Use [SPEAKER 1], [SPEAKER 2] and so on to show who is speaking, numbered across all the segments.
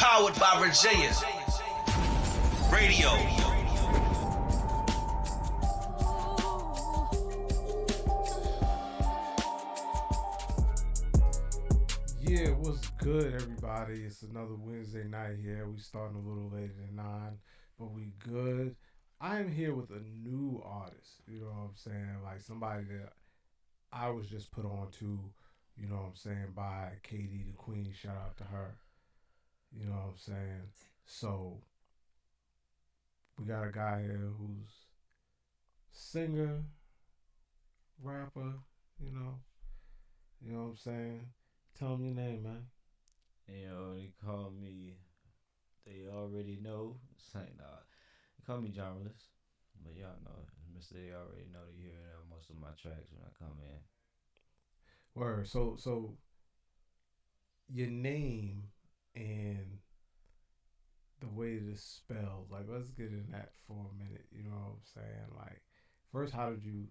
[SPEAKER 1] Powered by Virginia Radio.
[SPEAKER 2] Yeah, what's good, everybody? It's another Wednesday night here. We starting a little later than 9, but we good. I am here with a new artist. You know what I'm saying? Like somebody that I was just put on to. You know what I'm saying? By Katie the Queen. Shout out to her. You know what I'm saying? So we got a guy here who's singer, rapper. You know. You know what I'm saying? Tell him your name, man.
[SPEAKER 3] They call me. They already know. Saying, they call me JAWNRALESS, but y'all know, Mister. They already know. They hear most of my tracks when I come in.
[SPEAKER 2] Word. So your name and the way it is spelled. Like, let's get in that for a minute. You know what I'm saying? Like, first, how did you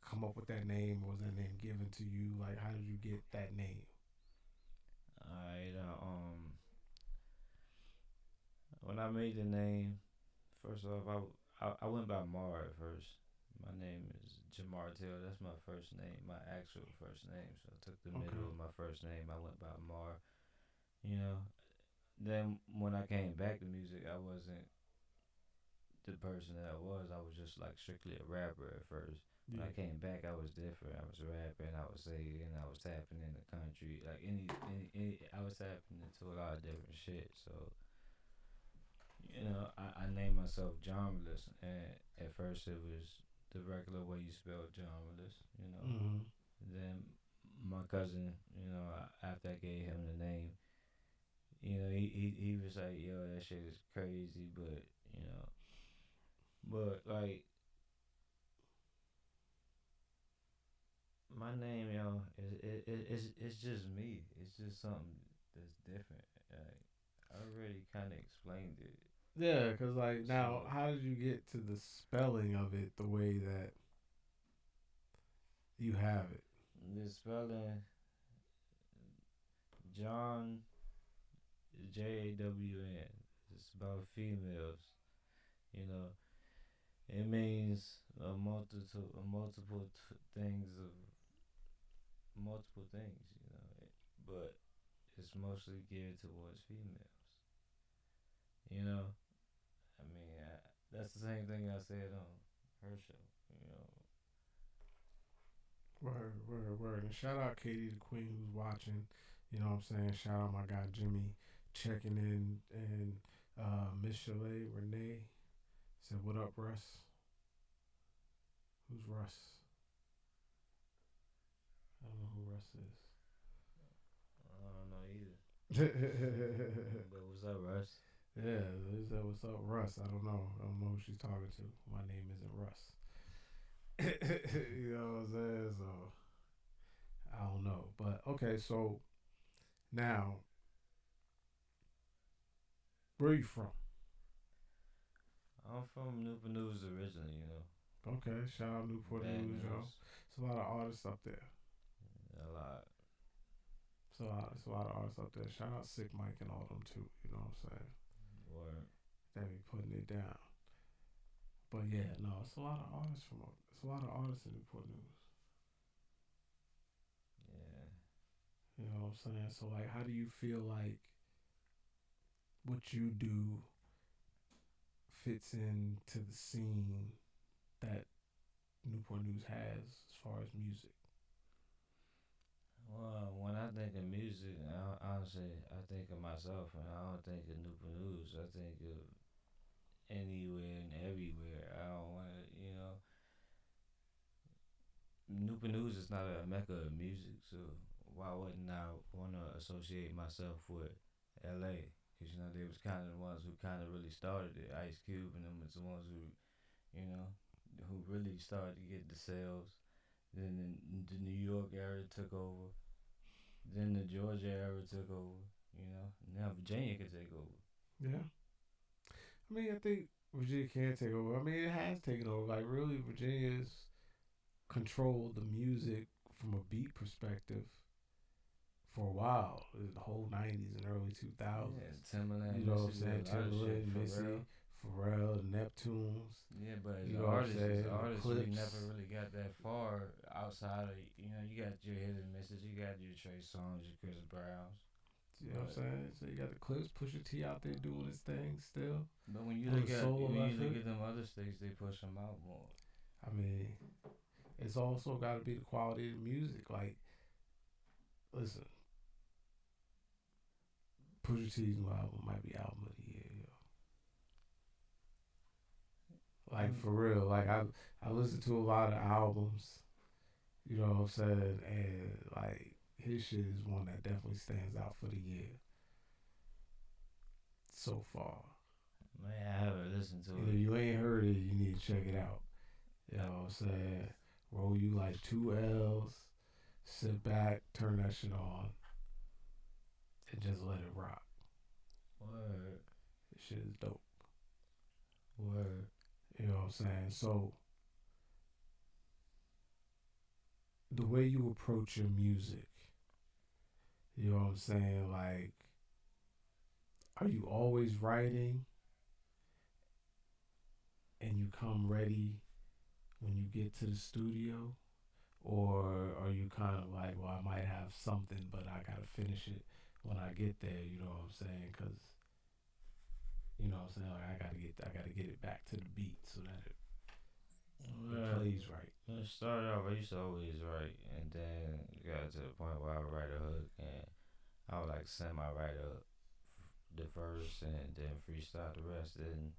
[SPEAKER 2] come up with that name? Was that name given to you? Like, how did you get that name?
[SPEAKER 3] Alright. When I made the name, first off, I went by Mar at first. My name is Jamar Taylor. That's my first name, my actual first name. So I took the middle of my first name. I went by Mar. You know. Then when I came back to music, I wasn't the person that I was. I was just like strictly a rapper at first. When I came back, I was different. I was rapping, I was singing, I was tapping in the country. Like any I was tapping into a lot of different shit. So, I named myself JAWNRALESS, and at first it was the regular way you spell JAWNRALESS.
[SPEAKER 2] Mm-hmm.
[SPEAKER 3] Then my cousin, after I gave him the name, he was like, yo, that shit is crazy, but like my name, it's just me. It's just something that's different. Like, I already kind of explained it.
[SPEAKER 2] Yeah, because, like, now,
[SPEAKER 3] So
[SPEAKER 2] how did you get to the spelling of it the way that you have it?
[SPEAKER 3] the spelling, John, JAWN. It's about females. You know, it means things of multiple things. But it's mostly geared towards females. You know, that's the same thing I said on her show.
[SPEAKER 2] Word. And shout out Katie the Queen who's watching. You know what I'm saying? Shout out my guy Jimmy checking in. And Miss Chalet Renee said, "What up, Russ?" Who's Russ? I don't know who Russ is.
[SPEAKER 3] I don't know either.
[SPEAKER 2] Yeah,
[SPEAKER 3] But what's up, Russ?
[SPEAKER 2] they said, "What's up, Russ?" I don't know. I don't know who she's talking to. My name isn't Russ. You know what I'm saying? So I don't know. But okay, so now, where are you from?
[SPEAKER 3] I'm from Newport News originally.
[SPEAKER 2] Okay, shout out Newport
[SPEAKER 3] Bad
[SPEAKER 2] News, yo.
[SPEAKER 3] News.
[SPEAKER 2] It's a lot of artists up there.
[SPEAKER 3] A lot.
[SPEAKER 2] It's a lot of artists up there. Shout out Sick Mike and all them too. You know what I'm saying?
[SPEAKER 3] Word.
[SPEAKER 2] They be putting it down. But yeah, no, it's a lot of artists from up. It's a lot of artists in Newport News.
[SPEAKER 3] Yeah.
[SPEAKER 2] You know what I'm saying? So like, how do you feel like what you do fits into the scene that Newport News has as far as music?
[SPEAKER 3] Well, when I think of music, honestly, I think of myself, and I don't think of Newport News. I think of anywhere and everywhere. I don't want to. Newport News is not a mecca of music, so why wouldn't I want to associate myself with L.A.? Because they was kind of the ones who kind of really started it. Ice Cube and them was the ones who really started to get the sales. Then the New York era took over. Then the Georgia era took over. Now Virginia can take over.
[SPEAKER 2] Yeah. I mean, I think Virginia can take over. I mean, it has taken over. Like, really, Virginia's controlled the music from a beat perspective for a while, the whole '90s and early 2000s.
[SPEAKER 3] Yeah, Timberland,
[SPEAKER 2] You know what I'm
[SPEAKER 3] Missy
[SPEAKER 2] saying?
[SPEAKER 3] did a lot of shit
[SPEAKER 2] Timberland,
[SPEAKER 3] for
[SPEAKER 2] Missy,
[SPEAKER 3] real.
[SPEAKER 2] Pharrell, the Neptunes.
[SPEAKER 3] Yeah, but as
[SPEAKER 2] You know what I'm saying?
[SPEAKER 3] as
[SPEAKER 2] The
[SPEAKER 3] artists, we
[SPEAKER 2] Clips.
[SPEAKER 3] never really got that far outside of, you got your hit and misses, you got your Trey Songz, your Chris Browns.
[SPEAKER 2] You know what I'm saying? So you got the Clips, Pusha T out there doing his thing still.
[SPEAKER 3] But when you
[SPEAKER 2] On
[SPEAKER 3] look
[SPEAKER 2] the
[SPEAKER 3] at
[SPEAKER 2] solo
[SPEAKER 3] when you look
[SPEAKER 2] effort.
[SPEAKER 3] at them other states, they push them out more.
[SPEAKER 2] I mean, it's also got to be the quality of the music. Like, listen, Pusha T's new album might be album of the year, yo. Like for real, like I listened to a lot of albums, you know what I'm saying, and like his shit is one that definitely stands out for the year so far.
[SPEAKER 3] Man, I haven't listened to
[SPEAKER 2] If
[SPEAKER 3] it.
[SPEAKER 2] you ain't heard it, you need to check it out. You know what I'm saying? Roll you like 2 L's, sit back, turn that shit on, and just let it rock.
[SPEAKER 3] Word.
[SPEAKER 2] This shit is dope.
[SPEAKER 3] Word.
[SPEAKER 2] You know what I'm saying? So, the way you approach your music, you know what I'm saying? Like, are you always writing and you come ready when you get to the studio? Or are you kind of like, well, I might have something, but I got to finish it when I get there, you know what I'm saying? Because, you know what I'm saying? Like, I got to get it back to the beat so that it plays right.
[SPEAKER 3] When it started off, I used to always write, and then it got to the point where I would write a hook, and I would like semi-write up the verse, and then freestyle the rest. And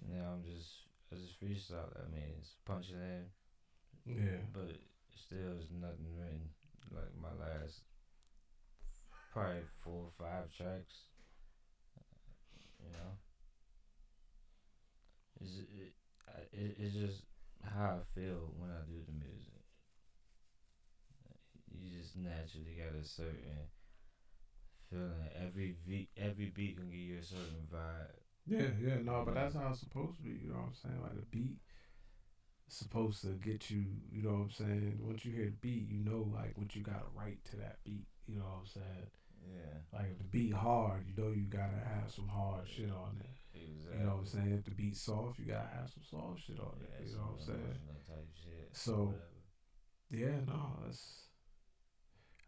[SPEAKER 3] now I just freestyle. I mean, it's punching in,
[SPEAKER 2] Yeah.
[SPEAKER 3] but still, there's nothing written. Like my last probably 4 or 5 tracks, you know. It's just how I feel when I do the music. You just naturally got a certain feeling. Every beat can give you a certain vibe.
[SPEAKER 2] Yeah, no, but that's how it's supposed to be, you know what I'm saying? Like, the beat is supposed to get you, you know what I'm saying? Once you hear the beat, you know, like, what you got to write to that beat, you know what I'm saying?
[SPEAKER 3] Yeah.
[SPEAKER 2] Like, if the beat hard, you know you got to have some hard shit on it.
[SPEAKER 3] Exactly.
[SPEAKER 2] You know what I'm saying? If the beat soft, you got to have some soft shit on it, you know what I'm saying?
[SPEAKER 3] Type shit.
[SPEAKER 2] So,
[SPEAKER 3] Whatever.
[SPEAKER 2] yeah, no,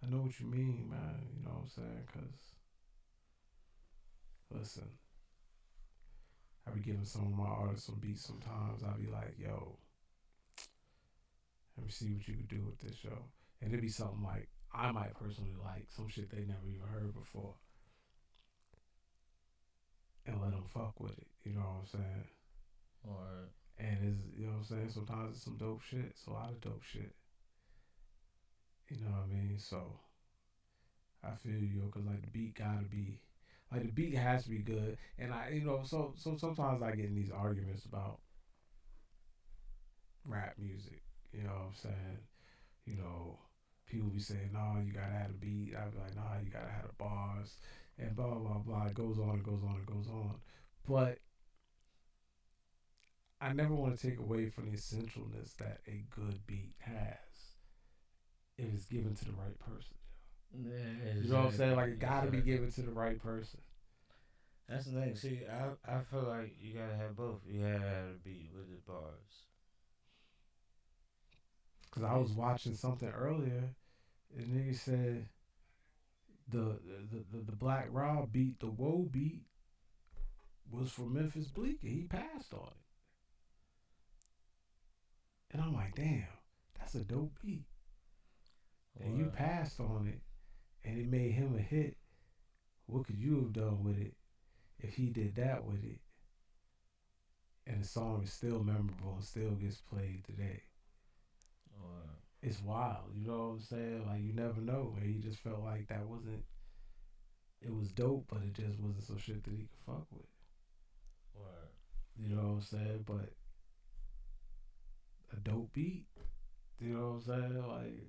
[SPEAKER 2] I know what you mean, man, you know what I'm saying? Because, listen, I be giving some of my artists some beats sometimes. I be like, yo, let me see what you could do with this show. And it'd be something like I might personally like, some shit they never even heard before. And let them fuck with it, you know what I'm saying?
[SPEAKER 3] Or
[SPEAKER 2] And it's, you know what I'm saying? Sometimes it's some dope shit. It's a lot of dope shit. You know what I mean? So, I feel you, because like the beat gotta be, like the beat has to be good. And I, you know, so sometimes I get in these arguments about rap music. You know what I'm saying? You know, people be saying, no, you gotta have a beat. I be like, nah, you gotta have the bars. And blah, blah, blah. It goes on and goes on and goes on. But I never want to take away from the essentialness that a good beat has if it's given to the right person.
[SPEAKER 3] yeah,
[SPEAKER 2] You know what I'm saying? Like, it gotta be given to the right person.
[SPEAKER 3] That's the thing. See, I feel like you gotta have both. You gotta have a beat with the bars.
[SPEAKER 2] Because I was watching something earlier, and nigga said the Black Rob beat, the Woe beat, was for Memphis Bleak, and he passed on it. And I'm like, damn, that's a dope beat. And you passed on it, and it made him a hit. What could you have done with it if he did that with it? And the song is still memorable and still gets played today. It's wild, you know what I'm saying? Like, you never know. He just felt like that wasn't, it was dope, but it just wasn't some shit that he could fuck with. You know what I'm saying? But a dope beat, you know what I'm saying? Like,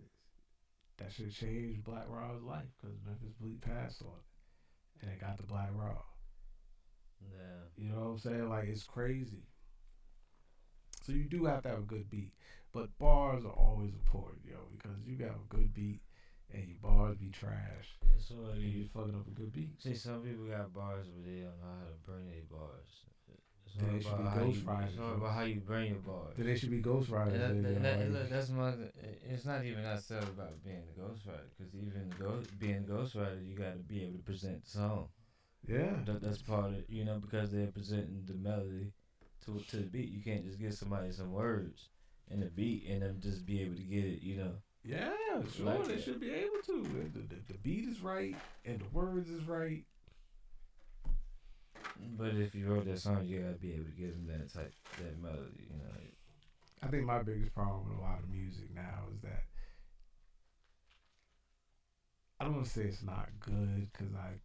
[SPEAKER 2] that shit changed Black Rob's life, because Memphis Bleak passed on it. And it got the Black Rob.
[SPEAKER 3] Yeah.
[SPEAKER 2] You know what I'm saying? Like, it's crazy. So you do have to have a good beat. But bars are always important, yo, because you got a good beat and your bars be trash.
[SPEAKER 3] So
[SPEAKER 2] And you fucking up a good beat.
[SPEAKER 3] see, some people got bars, but they don't know how to bring their bars. It's
[SPEAKER 2] Then
[SPEAKER 3] all
[SPEAKER 2] they should be
[SPEAKER 3] about how you.
[SPEAKER 2] ghostwriters,
[SPEAKER 3] It's all
[SPEAKER 2] yo.
[SPEAKER 3] about how you bring your bars.
[SPEAKER 2] Then they should be ghostwriters.
[SPEAKER 3] Look, that's my. It's not even necessarily about being a ghostwriter, because even being a ghostwriter, you got to be able to present the song.
[SPEAKER 2] Yeah.
[SPEAKER 3] That's part of it, because they're presenting the melody to the beat. You can't just give somebody some words and the beat and them just be able to get it.
[SPEAKER 2] Yeah, sure.
[SPEAKER 3] Like
[SPEAKER 2] they
[SPEAKER 3] that.
[SPEAKER 2] should be able to. The beat is right and the words is right.
[SPEAKER 3] But if you wrote that song, you gotta be able to give them that melody.
[SPEAKER 2] I think my biggest problem with a lot of music now is that I don't want to say it's not good, because I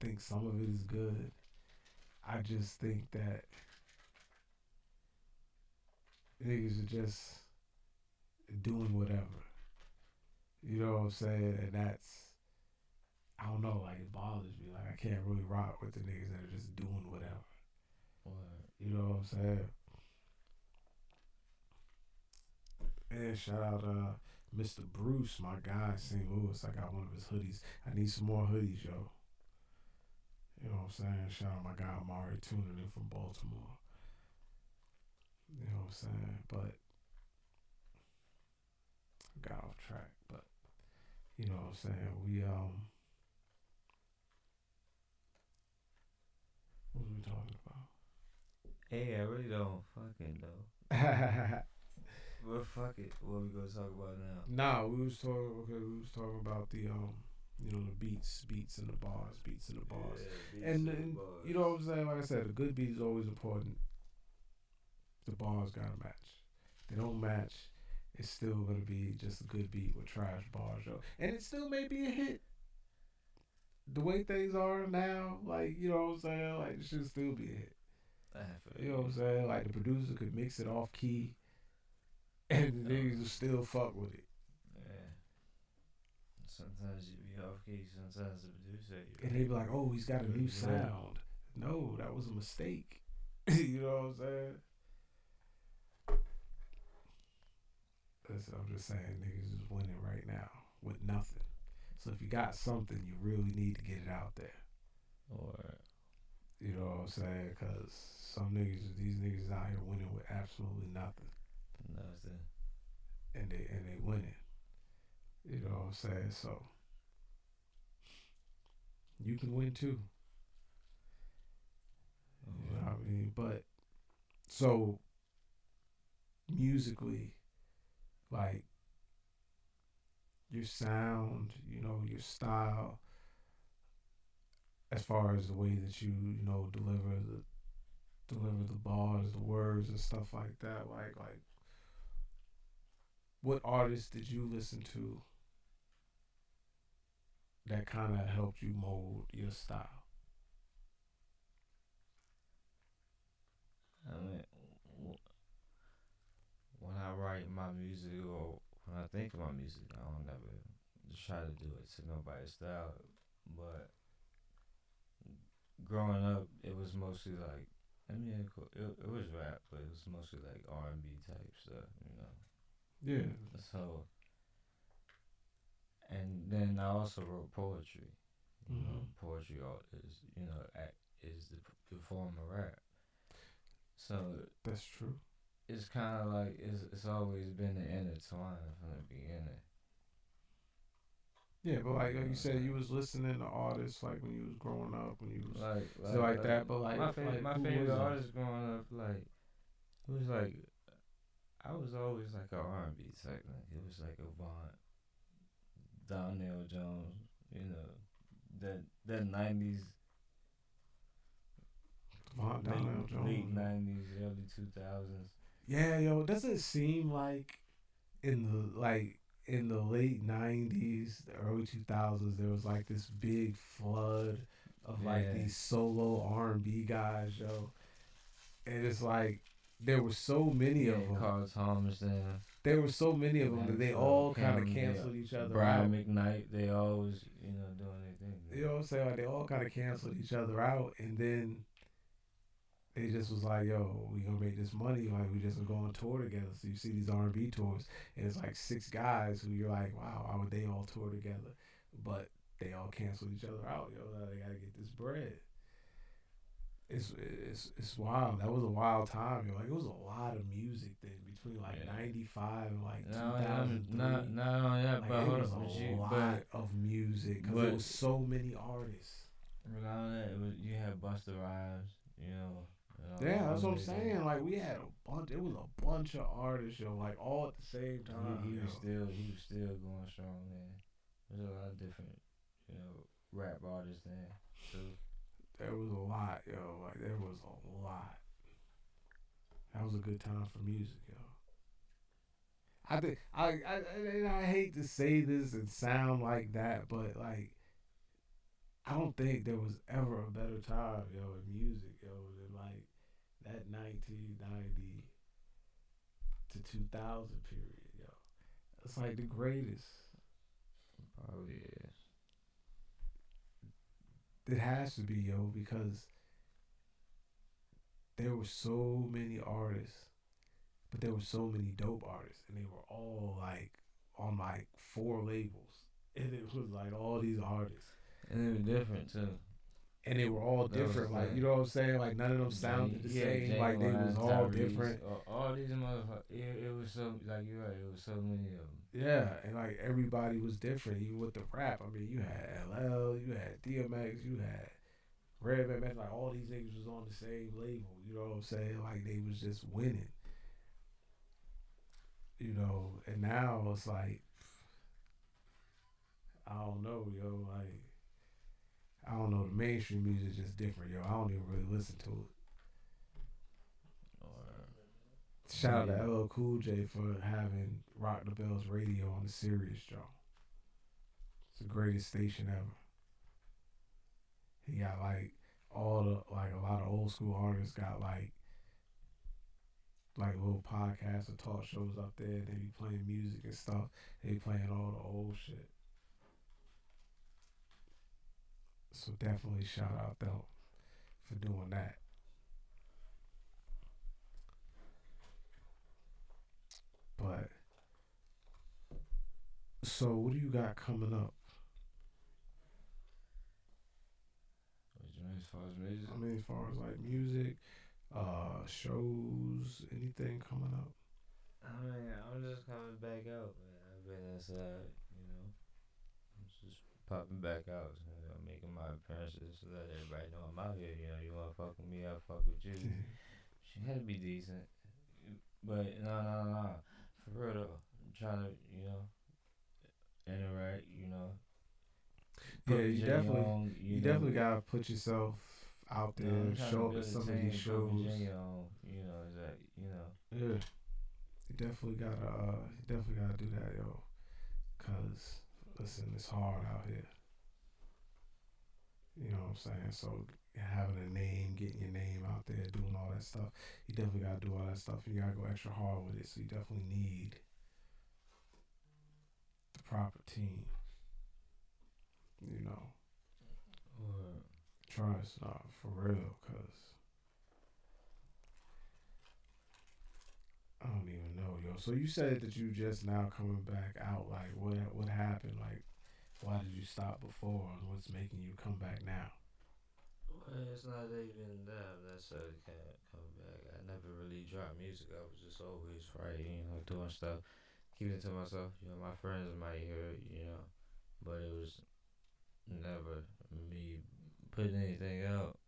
[SPEAKER 2] think some of it is good. I just think that niggas are just doing whatever. You know what I'm saying? And that's, I don't know, like, it bothers me. Like, I can't really rock with the niggas that are just doing whatever. You know what I'm saying? And shout out Mr. Bruce, my guy, St. Louis. I got one of his hoodies. I need some more hoodies, yo. You know what I'm saying? Shout out my guy Amari tuning in from Baltimore. You know what I'm saying? But I got off track. But you know what I'm saying? What was we talking about?
[SPEAKER 3] Hey, I really don't fucking know. Well, fuck it. What we gonna talk about now?
[SPEAKER 2] Nah, we was talking about the the beats and the bars.
[SPEAKER 3] Yeah,
[SPEAKER 2] And
[SPEAKER 3] bars.
[SPEAKER 2] you know what I'm saying? Like I said, a good beat is always important. The bars gotta match. If they don't match, it's still gonna be just a good beat with trash bars, yo. And it still may be a hit. The way things are now, like, you know what I'm saying? Like, it should still be a hit. You know what I'm saying? Like, the producer could mix it off key, and the niggas will still fuck with it.
[SPEAKER 3] Yeah. Sometimes you be off key, sometimes the producer.
[SPEAKER 2] And they be like, oh, he's got a new sound. No, that was a mistake. You know what I'm saying? I'm just saying, niggas is winning right now with nothing. So if you got something, you really need to get it out there.
[SPEAKER 3] Or,
[SPEAKER 2] you know what I'm saying? Because these niggas out here winning with absolutely nothing.
[SPEAKER 3] Nothing.
[SPEAKER 2] And they winning. You know what I'm saying? So you can win too. You know what I mean? But so musically, like, your sound, your style, as far as the way that you deliver the bars, the words and stuff like that, like what artists did you listen to that kind of helped you mold your style?
[SPEAKER 3] I mean, when I write my music or when I think of my music, I don't never just try to do it to nobody's style. But growing up, it was mostly like, it was rap, but it was mostly like R&B type stuff,
[SPEAKER 2] Yeah.
[SPEAKER 3] So, and then I also wrote poetry. Poetry is the form of rap. So
[SPEAKER 2] that's true.
[SPEAKER 3] It's kind of like it's always been intertwined from the beginning.
[SPEAKER 2] Yeah, but like you said, you was listening to artists like when you was growing up, when you was like that. But like
[SPEAKER 3] my
[SPEAKER 2] who
[SPEAKER 3] favorite
[SPEAKER 2] was
[SPEAKER 3] artist growing up, like it was like I was always like a R&B type. Like it was like Avant, Donnell Jones, that 90s. Late 90s, early 2000s.
[SPEAKER 2] Yeah, yo, doesn't it seem like in the late 90s, the early 2000s, there was like this big flood of like these solo R&B guys, yo. And it's like there were so many of them.
[SPEAKER 3] Carl Thomas,
[SPEAKER 2] there were so many of them that they all kind of canceled each other
[SPEAKER 3] Brian
[SPEAKER 2] out.
[SPEAKER 3] McKnight, they always, doing their thing.
[SPEAKER 2] You know what I'm saying? Like they all kind of canceled each other out, and then They just was like, yo, we gonna make this money. Like we just gonna go on tour together. So you see these R&B tours, and it's like 6 guys who you're like, wow, why would they all tour together? But they all canceled each other out. Yo, now they gotta get this bread. It's wild. That was a wild time. Yo, like it was a lot of music then between like
[SPEAKER 3] Yeah.
[SPEAKER 2] '95 and like
[SPEAKER 3] No,
[SPEAKER 2] 2003.
[SPEAKER 3] not only that,
[SPEAKER 2] Like
[SPEAKER 3] but
[SPEAKER 2] it
[SPEAKER 3] hold
[SPEAKER 2] was
[SPEAKER 3] up,
[SPEAKER 2] a lot of music because it
[SPEAKER 3] but
[SPEAKER 2] was so many artists.
[SPEAKER 3] not only that, you had Busta Rhymes, you know.
[SPEAKER 2] Yeah, that's what I'm
[SPEAKER 3] All
[SPEAKER 2] saying. Like we had a bunch. It was a bunch of artists, yo. Like all at the same time.
[SPEAKER 3] he
[SPEAKER 2] yo.
[SPEAKER 3] he was still going strong then. There's a lot of different, rap artists then too.
[SPEAKER 2] There was a lot, yo. Like there was a lot. That was a good time for music, yo. I think I hate to say this and sound like that, but like I don't think there was ever a better time, yo, in music, yo, than like that 1990 to 2000 period, yo. It's like the greatest.
[SPEAKER 3] Probably is.
[SPEAKER 2] It has to be, yo, because there were so many artists, but there were so many dope artists, and they were all like on like 4 labels, and it was like all these artists,
[SPEAKER 3] And they were different too.
[SPEAKER 2] and they were all
[SPEAKER 3] That was
[SPEAKER 2] different.
[SPEAKER 3] the
[SPEAKER 2] Like
[SPEAKER 3] thing.
[SPEAKER 2] you know what I'm saying? Like none of them sounded the same.
[SPEAKER 3] Jay
[SPEAKER 2] Like they was
[SPEAKER 3] Wine,
[SPEAKER 2] all
[SPEAKER 3] Tyrese,
[SPEAKER 2] different.
[SPEAKER 3] all these motherfuckers. It was so like you're right. It was so many of them.
[SPEAKER 2] Yeah, and like everybody was different, even with the rap. I mean, you had LL, you had DMX, you had Redman. Like all these niggas was on the same label. You know what I'm saying? Like they was just winning. You know, and now it's like I don't know, yo. Like I don't know. The mainstream music is just different, yo. I don't even really listen to it.
[SPEAKER 3] Or
[SPEAKER 2] Shout out to LL Cool J for having Rock the Bells radio on the Sirius Joe. It's the greatest station ever. He got like all the like a lot of old school artists got like little podcasts or talk shows up there. They be playing music and stuff. They be playing all the old shit. So definitely shout out them for doing that. But so what do you got coming up?
[SPEAKER 3] what you mean as far as music?
[SPEAKER 2] I mean, as far as like music, shows, anything coming up?
[SPEAKER 3] I mean, I'm just coming back out, man. I've been inside, I'm just popping back out, making my appearances so that everybody know I'm out here. You wanna fuck with me, I'll fuck with you. She had to be decent, but no. For real though, I'm trying to, interact.
[SPEAKER 2] Yeah, you definitely
[SPEAKER 3] On,
[SPEAKER 2] you definitely gotta put yourself out there,
[SPEAKER 3] I'm trying
[SPEAKER 2] show
[SPEAKER 3] to
[SPEAKER 2] up
[SPEAKER 3] build
[SPEAKER 2] at
[SPEAKER 3] a
[SPEAKER 2] some of
[SPEAKER 3] team,
[SPEAKER 2] these
[SPEAKER 3] put
[SPEAKER 2] shows.
[SPEAKER 3] Virginia on, is that,
[SPEAKER 2] Yeah, you definitely gotta do that, yo. Cause listen, it's hard out here. You know what I'm saying? So having a name, getting your name out there, doing all that stuff, you definitely gotta do all that stuff. You gotta go extra hard with it. So you definitely need the proper team. You know,
[SPEAKER 3] or
[SPEAKER 2] trust, nah, for real, cause I don't even know, yo. So you said that you just now coming back out. Like, what happened? Like, why did you stop before? And what's making you come back now?
[SPEAKER 3] well, it's not even that necessarily can't come back. I never really dropped music. I was just always writing, doing stuff, keeping it to myself. My friends might hear it, but it was never me putting anything out.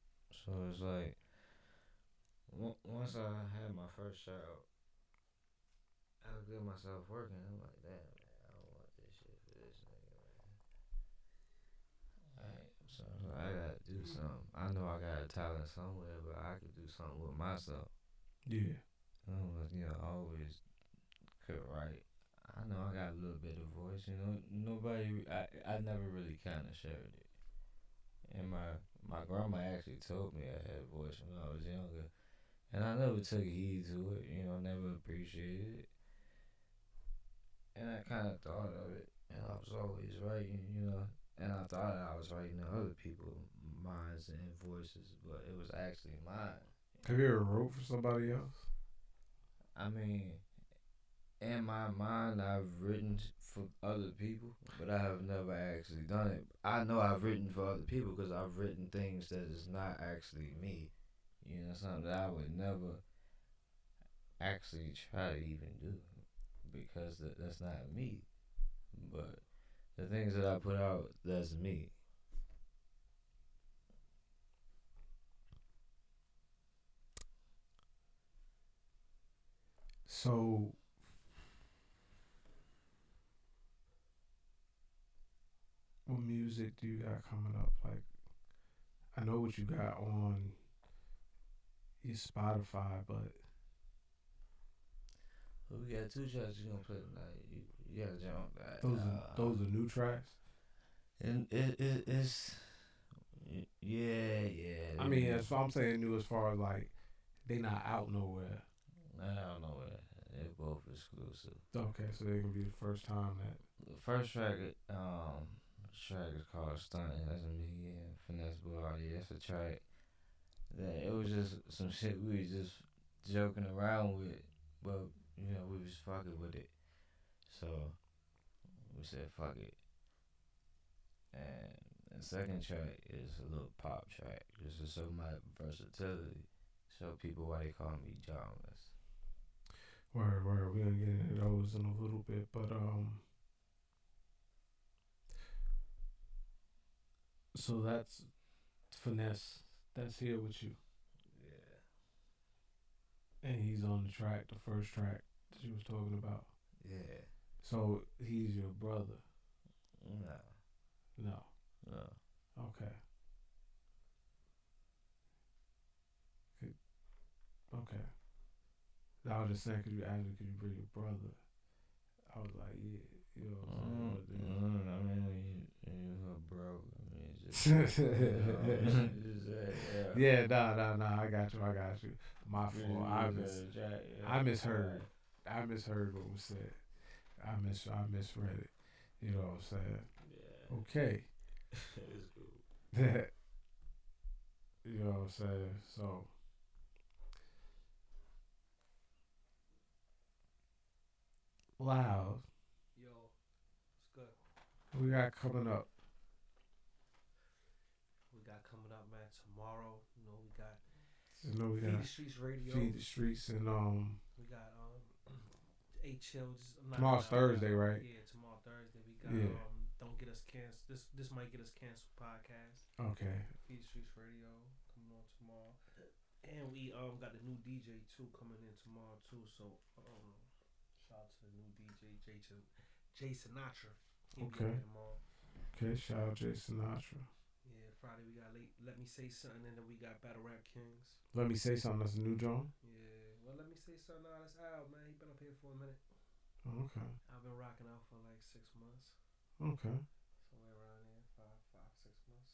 [SPEAKER 3] So it's like once I had my first child, I looked at myself working. I'm like, damn, man, I don't want this shit for this nigga, man. Alright, so I gotta do something. I know I got a talent somewhere, but I could do something with myself.
[SPEAKER 2] Yeah.
[SPEAKER 3] I always could write. I know I got a little bit of voice. Nobody. I never really kind of shared it. And my grandma actually told me I had a voice when I was younger, and I never took heed to it. Never appreciated it. And I kind of thought of it, and I was always writing. And I thought I was writing to other people's minds and voices, but it was actually mine.
[SPEAKER 2] Have you ever wrote for somebody else?
[SPEAKER 3] I mean, in my mind, I've written for other people, but I have never actually done it. I know I've written for other people because I've written things that is not actually me. You know, something that I would never actually try to even do because that's not me. But the things that I put out, that's me.
[SPEAKER 2] So, what music do you got coming up? Like, I know what you got on your Spotify, but
[SPEAKER 3] Well, we got two tracks you gonna play tonight. You gotta jump that.
[SPEAKER 2] those are new tracks.
[SPEAKER 3] And it's yeah.
[SPEAKER 2] I mean, that's what I'm saying. New as far as like they not out nowhere.
[SPEAKER 3] I don't know where they're both exclusive.
[SPEAKER 2] Okay, so they can be the first time that.
[SPEAKER 3] The first track, track is called "Stunting." That's me and Finesse Bar. Yeah, it's a track that it was just some shit we was just joking around with, but you know we was fucking with it. So we said fuck it. And the second track is a little pop track, just to show my versatility, show people why they call me JAWNRALESS.
[SPEAKER 2] Word. We're gonna get into those in a little bit, but so that's Finesse. That's here with you,
[SPEAKER 3] Yeah,
[SPEAKER 2] and he's on the track, the first track that you was talking about.
[SPEAKER 3] yeah.
[SPEAKER 2] So he's your brother.
[SPEAKER 3] No,
[SPEAKER 2] No.
[SPEAKER 3] no.
[SPEAKER 2] Okay. Okay. I was just saying, could you ask me, could you bring your brother? I was like, yeah, you know what I'm saying?
[SPEAKER 3] I mean, you a bro. I mean, just, yeah.
[SPEAKER 2] Yeah, nah. I got you. My fault. I misheard. I misheard what was said. I misread it. You know what I'm saying?
[SPEAKER 3] Yeah.
[SPEAKER 2] Okay.
[SPEAKER 3] It's cool.
[SPEAKER 2] You know what I'm saying? So loud.
[SPEAKER 4] Yo, what's good?
[SPEAKER 2] We got coming up.
[SPEAKER 4] We got coming up, man. Tomorrow, we got
[SPEAKER 2] You know we
[SPEAKER 4] Feed
[SPEAKER 2] got
[SPEAKER 4] the Streets Radio.
[SPEAKER 2] Feed the Streets and
[SPEAKER 4] We got A Chills.
[SPEAKER 2] tomorrow's Thursday, right?
[SPEAKER 4] Yeah, tomorrow Thursday. We got
[SPEAKER 2] Yeah.
[SPEAKER 4] Don't Get Us Canceled. This might get us canceled podcast.
[SPEAKER 2] Okay.
[SPEAKER 4] Feed the Streets Radio coming on tomorrow, and we got the new DJ too coming in tomorrow too. So shout out to the new DJ Jay Sinatra. He'll be
[SPEAKER 2] Okay.
[SPEAKER 4] on tomorrow.
[SPEAKER 2] Okay, shout out Jay Sinatra.
[SPEAKER 4] Yeah, Friday we got Let Me Say Something, and then we got Battle Rap Kings.
[SPEAKER 2] Let me say something. That's a new John.
[SPEAKER 4] Yeah, well, Let Me Say Something. Now that's out, man. He been up here for a minute.
[SPEAKER 2] Oh, okay.
[SPEAKER 4] I've been rocking out for like 6 months,
[SPEAKER 2] Okay.
[SPEAKER 4] somewhere around there, 5, 6 months.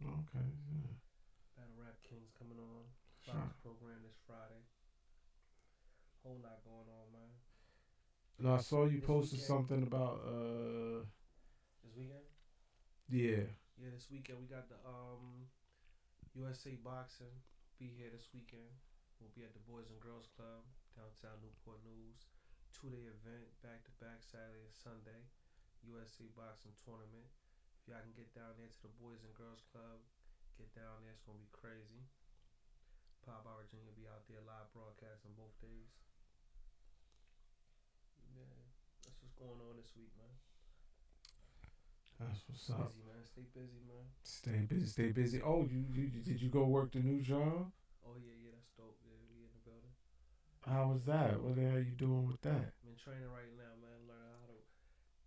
[SPEAKER 2] Okay. Yeah.
[SPEAKER 4] Battle Rap Kings coming on.
[SPEAKER 2] Sure.
[SPEAKER 4] Friday's program this Friday. Whole lot going on, man.
[SPEAKER 2] No, I saw you
[SPEAKER 4] This
[SPEAKER 2] posted
[SPEAKER 4] weekend.
[SPEAKER 2] something about
[SPEAKER 4] This weekend?
[SPEAKER 2] yeah.
[SPEAKER 4] Yeah, this weekend we got the USA Boxing. Be here this weekend. We'll be at the Boys and Girls Club, downtown Newport News. 2-day event, back to back, Saturday and Sunday. USA Boxing Tournament. If y'all can get down there to the Boys and Girls Club, get down there. It's gonna be crazy. Pop Our Virginia will be out there live broadcasting both days. Yeah, that's what's going on this week, man.
[SPEAKER 2] That's what's up.
[SPEAKER 4] Busy, man. Stay busy, man.
[SPEAKER 2] Stay busy. Oh, you did you go work the new job?
[SPEAKER 4] Oh yeah, that's dope. Yeah, we in the building.
[SPEAKER 2] How was that? What the hell you doing with that?
[SPEAKER 4] I'm in training right now, man. Learning how to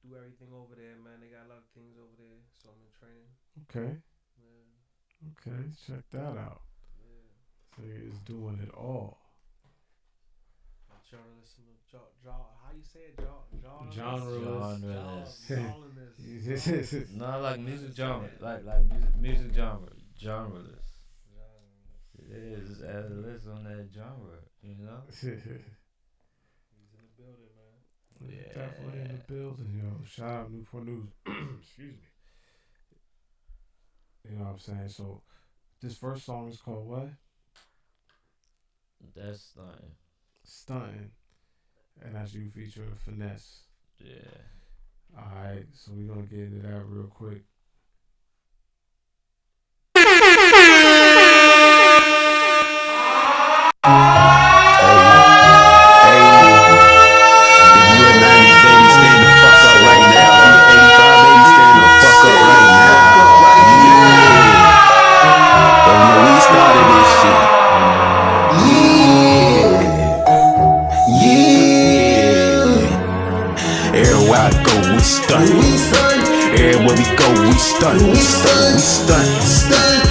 [SPEAKER 4] do everything over there, man. They got a lot of things over there, so I'm in training.
[SPEAKER 2] Okay.
[SPEAKER 4] Yeah,
[SPEAKER 2] Okay. Check that out.
[SPEAKER 4] yeah.
[SPEAKER 2] So he's doing it all.
[SPEAKER 4] Journalist, how you say it?
[SPEAKER 2] Genreless.
[SPEAKER 4] Genreless.
[SPEAKER 3] No, like music genre, like music genre, genreless. It is add a list on that genre, you know.
[SPEAKER 4] He's in the building, man.
[SPEAKER 3] Yeah.
[SPEAKER 2] Definitely in the building, yo. Shout out Newport News. Excuse me. You know what I'm saying? So this first song is called what?
[SPEAKER 3] That's stunting.
[SPEAKER 2] Stunting. And that's you featuring Finesse.
[SPEAKER 3] Yeah.
[SPEAKER 2] Alright, so we're gonna get into that real quick.
[SPEAKER 5] Everywhere I go, we stunt. Everywhere we go, we stunt. We stunt. We stunt.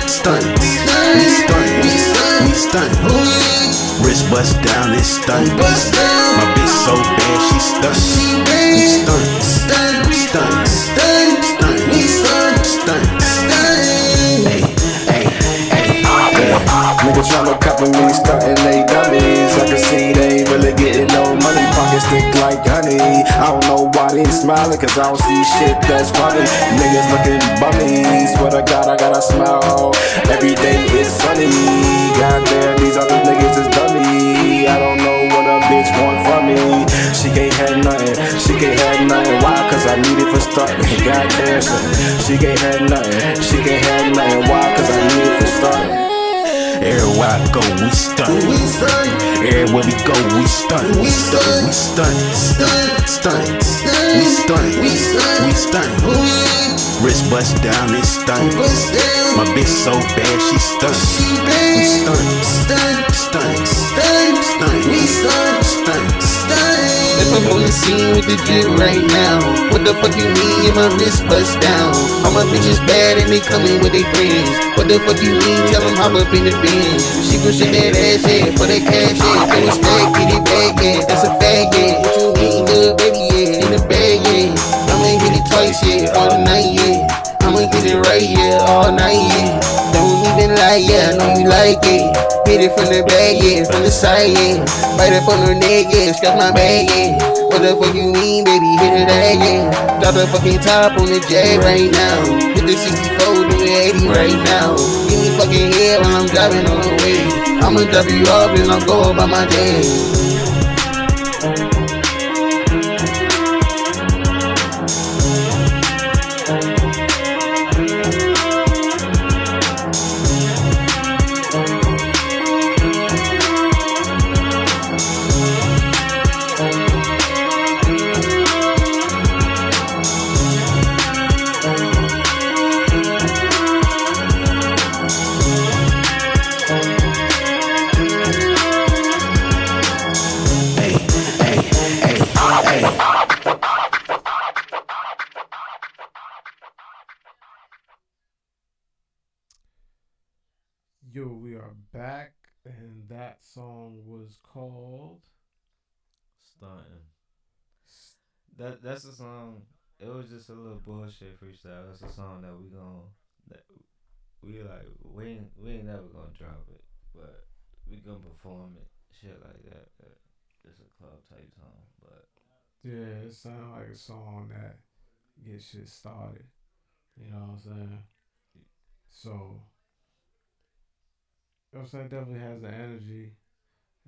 [SPEAKER 5] Stunt. We stunt. We stunt. Wrist bust down and stunt. My bitch so bad she stunt. We stunt. Stunt. Stunt. Stunt. Hey, hey, hey, yeah. Niggas tryna copy me, stuntin' they dummies. I can see they ain't really getting no money. Pockets thick like honey. I don't know why they smiling, cause I don't see shit that's funny. Niggas looking bummy. Swear to God, I gotta smile. Every day is sunny. Goddamn, these other niggas is dummy. I don't know what a bitch want from me. She can't have nothing. She can't have nothing. Why? Cause I need it for starting. Goddamn, she can't have nothing. She can't have nothing. Why? Cause I need it for starting. Everywhere I go, we stunt. Everywhere we go, we stunt. We stunt. We stunt. Stunt. We stunt. We stunt. Wrist bust down and stunt. My bitch so bad she stunt. We stunt. Stunt. Stunt. We stunt. Stunt.
[SPEAKER 6] If I'm on the scene with the drip right now, what the fuck you mean my wrist bust down? All my bitches bad and they coming with their friends. What the fuck you mean? Tell them hop up in the bin. She pushing that ass, yeah, for that cash, yeah. Throw it stack, get it back, yeah. That's a fag, yeah. What you mean, little baby, yeah. In the bag, yeah. I'ma hit it twice, yeah. All night, yeah. I'ma get it right, yeah. All night, yeah. Don't even lie, yeah. I know you like it. Hit it from the back, yeah. From the side, yeah. Bite up on her neck, yeah. Scratch my bag, yeah. What the fuck you mean, baby? Hit it again. Drop the fucking top on the jet right now. Hit the 64, do the 80 right now. Give me fucking head when I'm driving on the way. I'ma drop you off and I'm going by my day.
[SPEAKER 2] Yo, we are back, and that song was called
[SPEAKER 3] Stunting. That's a song. It was just a little bullshit freestyle. That's a song that we ain't never gonna drop it, but we gonna perform it, shit like that. It's a club type song, but
[SPEAKER 2] yeah, it sounded like a song that gets shit started. You know what I'm saying? So, you know what I'm saying? Definitely has the energy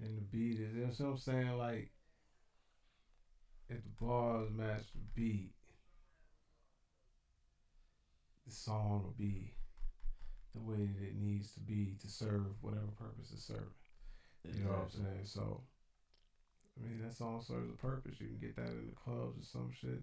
[SPEAKER 2] and the beat is. You know what I'm saying? Like, if the bars match the beat, the song will be the way that it needs to be to serve whatever purpose it's serving. You know what I'm saying? So, I mean, that song serves a purpose. You can get that in the clubs or some shit.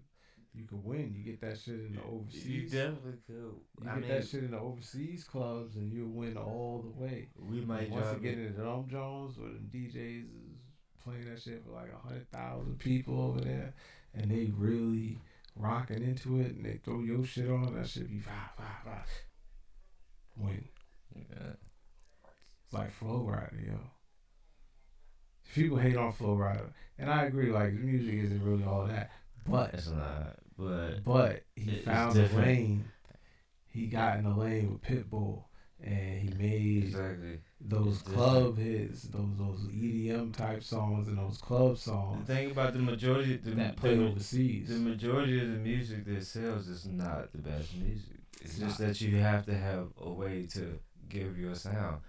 [SPEAKER 2] You can win. You get that shit in the overseas.
[SPEAKER 3] you definitely could.
[SPEAKER 2] You get that shit in the overseas clubs and you'll win all the way.
[SPEAKER 3] We might
[SPEAKER 2] Once
[SPEAKER 3] drop
[SPEAKER 2] you get
[SPEAKER 3] it.
[SPEAKER 2] into Drum Jones or the DJs is playing that shit for like 100,000 people over there, and they really rocking into it, and they throw your shit on. That shit be vibe. Win.
[SPEAKER 3] Yeah.
[SPEAKER 2] It's like Flow Rider, yo. People hate on Flow Rider, and I agree. Like, the music isn't really all that, but
[SPEAKER 3] It's not.
[SPEAKER 2] But he
[SPEAKER 3] it's
[SPEAKER 2] found a
[SPEAKER 3] different.
[SPEAKER 2] lane. He got in the lane with Pitbull, and he made
[SPEAKER 3] Exactly.
[SPEAKER 2] those
[SPEAKER 3] It's
[SPEAKER 2] club hits, those EDM type songs, and those club
[SPEAKER 3] The
[SPEAKER 2] songs
[SPEAKER 3] thing about the majority,
[SPEAKER 2] that play overseas.
[SPEAKER 3] the majority of the music that sells is not the best music. It's just that you have to have a way to give your sound.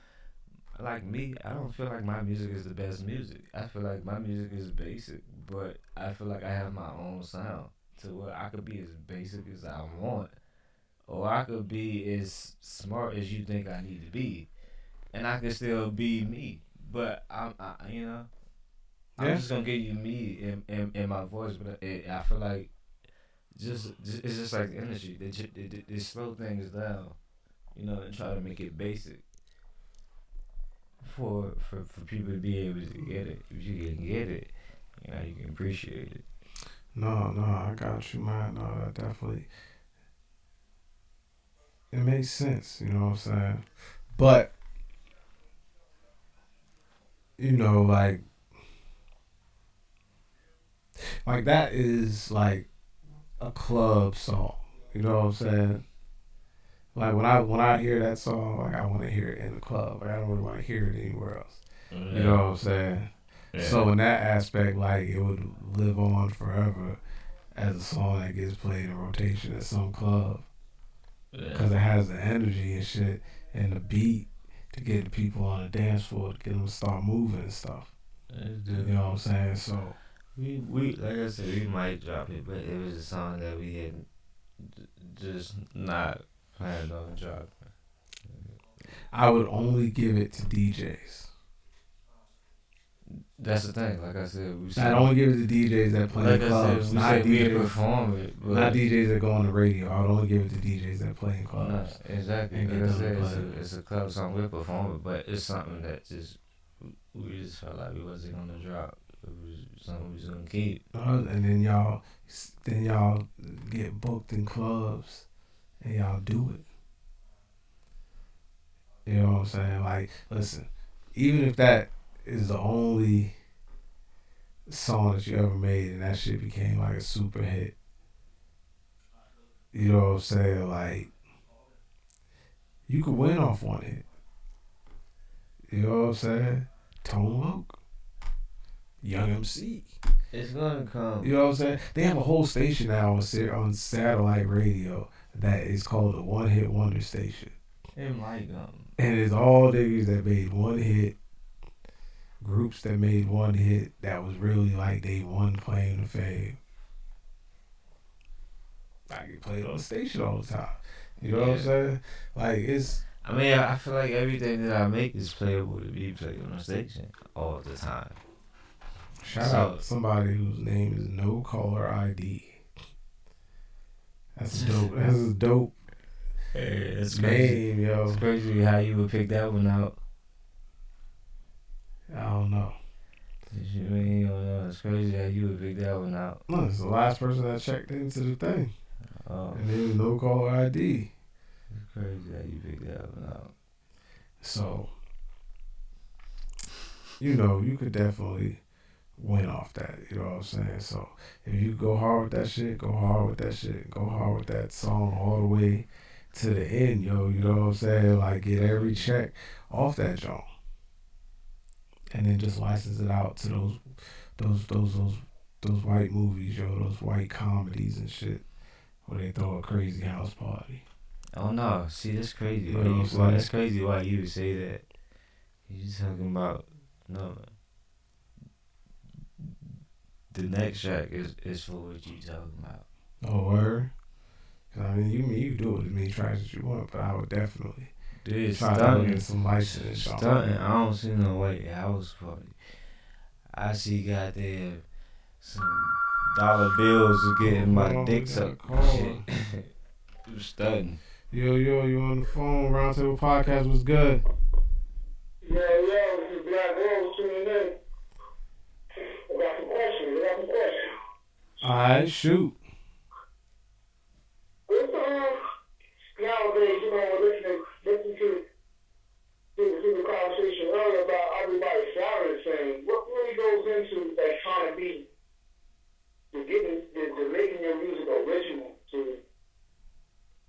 [SPEAKER 3] like me, I don't feel like my music is the best music. I feel like my music is basic, but I feel like I have my own sound to where I could be as basic as I want, or I could be as smart as you think I need to be, and I can still be me. But I'm
[SPEAKER 2] Yeah.
[SPEAKER 3] just gonna give you me in my voice, but I feel like just it's just like the industry. They slow things down, and try to make it basic for people to be able to get it. If you can get it, you can appreciate it.
[SPEAKER 2] No, I got you, man. No, that definitely it makes sense. You know what I'm saying? But like that is like a club song. You know what I'm saying? Like when I hear that song, like I want to hear it in the club. Like I don't really want to hear it anywhere else.
[SPEAKER 3] Yeah.
[SPEAKER 2] You know what I'm saying?
[SPEAKER 3] Yeah.
[SPEAKER 2] So in that aspect, like it would live on forever as a song that gets played in rotation at some club because it has the energy and shit and the beat to get the people on the dance floor to get them to start moving and stuff. You know what I'm saying? So
[SPEAKER 3] we like I said, we might drop it, but it was a song that we had just not planned on dropping.
[SPEAKER 2] I would only give it to DJs.
[SPEAKER 3] That's the thing. Like I said,
[SPEAKER 2] I'd only give it to DJs that play
[SPEAKER 3] like
[SPEAKER 2] in
[SPEAKER 3] I
[SPEAKER 2] clubs,
[SPEAKER 3] said, we
[SPEAKER 2] not
[SPEAKER 3] said we
[SPEAKER 2] DJs.
[SPEAKER 3] perform it, but
[SPEAKER 2] Not DJs that go on the radio. I would only give it to DJs that play in clubs.
[SPEAKER 3] no, exactly.
[SPEAKER 2] And
[SPEAKER 3] Like
[SPEAKER 2] get
[SPEAKER 3] I
[SPEAKER 2] them to
[SPEAKER 3] said,
[SPEAKER 2] play.
[SPEAKER 3] it's a club song we're performing, but it's something that just we just felt like we wasn't gonna drop. It was something we was gonna keep.
[SPEAKER 2] And then y'all get booked in clubs and y'all do it. You know what I'm saying? Like, listen, even if that is the only song that you ever made and that shit became like a super hit, you know what I'm saying? Like, you could win off one hit. You know what I'm saying? Tone Loc, Young MC.
[SPEAKER 3] It's gonna come.
[SPEAKER 2] You know what I'm saying? They have a whole station now on satellite radio that is called a One Hit Wonder station.
[SPEAKER 3] It might come.
[SPEAKER 2] And it's all niggas that made one hit, groups that made one hit that was really like they won claim to fame. Like it played on the station all the time. You know what I'm saying? Like it's.
[SPEAKER 3] I mean, I feel like everything that I make is playable to be played on the station all the time.
[SPEAKER 2] Shout out to somebody whose name is No Caller ID. That's dope. That's a dope
[SPEAKER 3] It's
[SPEAKER 2] name, yo.
[SPEAKER 3] It's crazy how you would pick that one out.
[SPEAKER 2] I don't know.
[SPEAKER 3] You mean, it's crazy how you would pick that one out.
[SPEAKER 2] No, it's the last person that checked into the thing.
[SPEAKER 3] Oh,
[SPEAKER 2] And then No Caller ID.
[SPEAKER 3] it's crazy how you pick that one out.
[SPEAKER 2] So, you could definitely win off that. You know what I'm saying? So, if you go hard with that shit, go hard with that shit. Go hard with that song all the way to the end, yo. You know what I'm saying? Like, get every check off that joint. And then just license it out to those white movies, yo. Those white comedies and shit. Where they throw a crazy house party.
[SPEAKER 3] Oh no! See, that's crazy.
[SPEAKER 2] You know what I'm saying?
[SPEAKER 3] That's crazy. Why you would say that? You talking about no? The next track is for what you talking about.
[SPEAKER 2] Oh, word? 'Cause I mean, you do it as many tracks as you want, but I would definitely
[SPEAKER 3] Dude,
[SPEAKER 2] try to look at some licensing.
[SPEAKER 3] stunting. I don't see no white house party. I see goddamn some dollar bills of getting my dick sucked and shit. You stunting.
[SPEAKER 2] Yo, you on the phone? Roundtable Podcast was good.
[SPEAKER 7] Yeah, this is Black Rose tuning in. I got some questions.
[SPEAKER 2] Alright, shoot.
[SPEAKER 7] It's nowadays, listening to the conversation earlier about everybody's salary thing. What really goes into that trying to be, to making your music original? To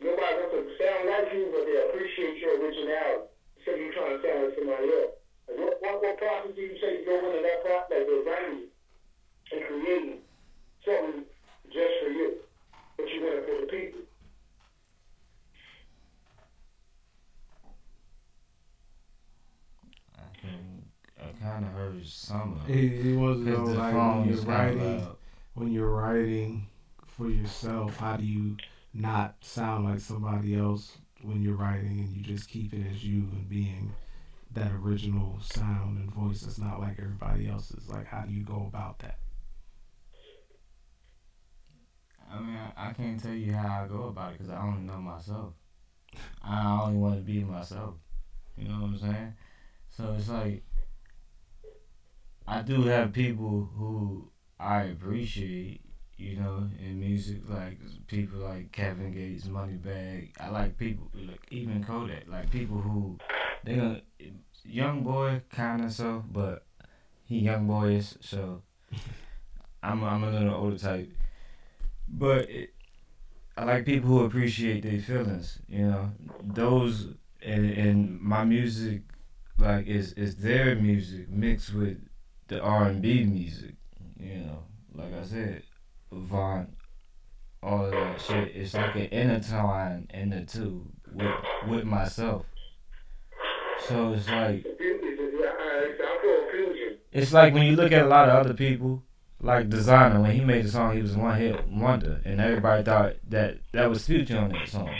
[SPEAKER 7] nobody wants to sound like you, but they appreciate your originality. Instead of you trying to sound like somebody else. Like what process do you take to go into that process, like the writing and creating something just for you, but you want it for the people?
[SPEAKER 3] kind of heard some of it.
[SPEAKER 2] He wasn't know,
[SPEAKER 3] The
[SPEAKER 2] like
[SPEAKER 3] phone is kinda loud.
[SPEAKER 2] when you're writing for yourself, how do you not sound like somebody else when you're writing and you just keep it as you and being that original sound and voice that's not like everybody else's? Like, how do you go about that?
[SPEAKER 3] I mean, I can't tell you how I go about it because I only know myself. I only want to be myself. You know what I'm saying? So it's like I do have people who I appreciate, you know, in music, like people like Kevin Gates, Moneybagg. I like people like even Kodak, like people who they gonna young boy kind of so, but he young boyish, so I'm a little older type. But I like people who appreciate their feelings, you know. Those and my music like is their music mixed with the R&B music, you know. Like I said, Vaughn, all of that shit. It's like an intertwine in the two with myself. So it's like it's like when you look at a lot of other people, like Designer, when he made the song, he was one hit wonder, and everybody thought that was Future on that song.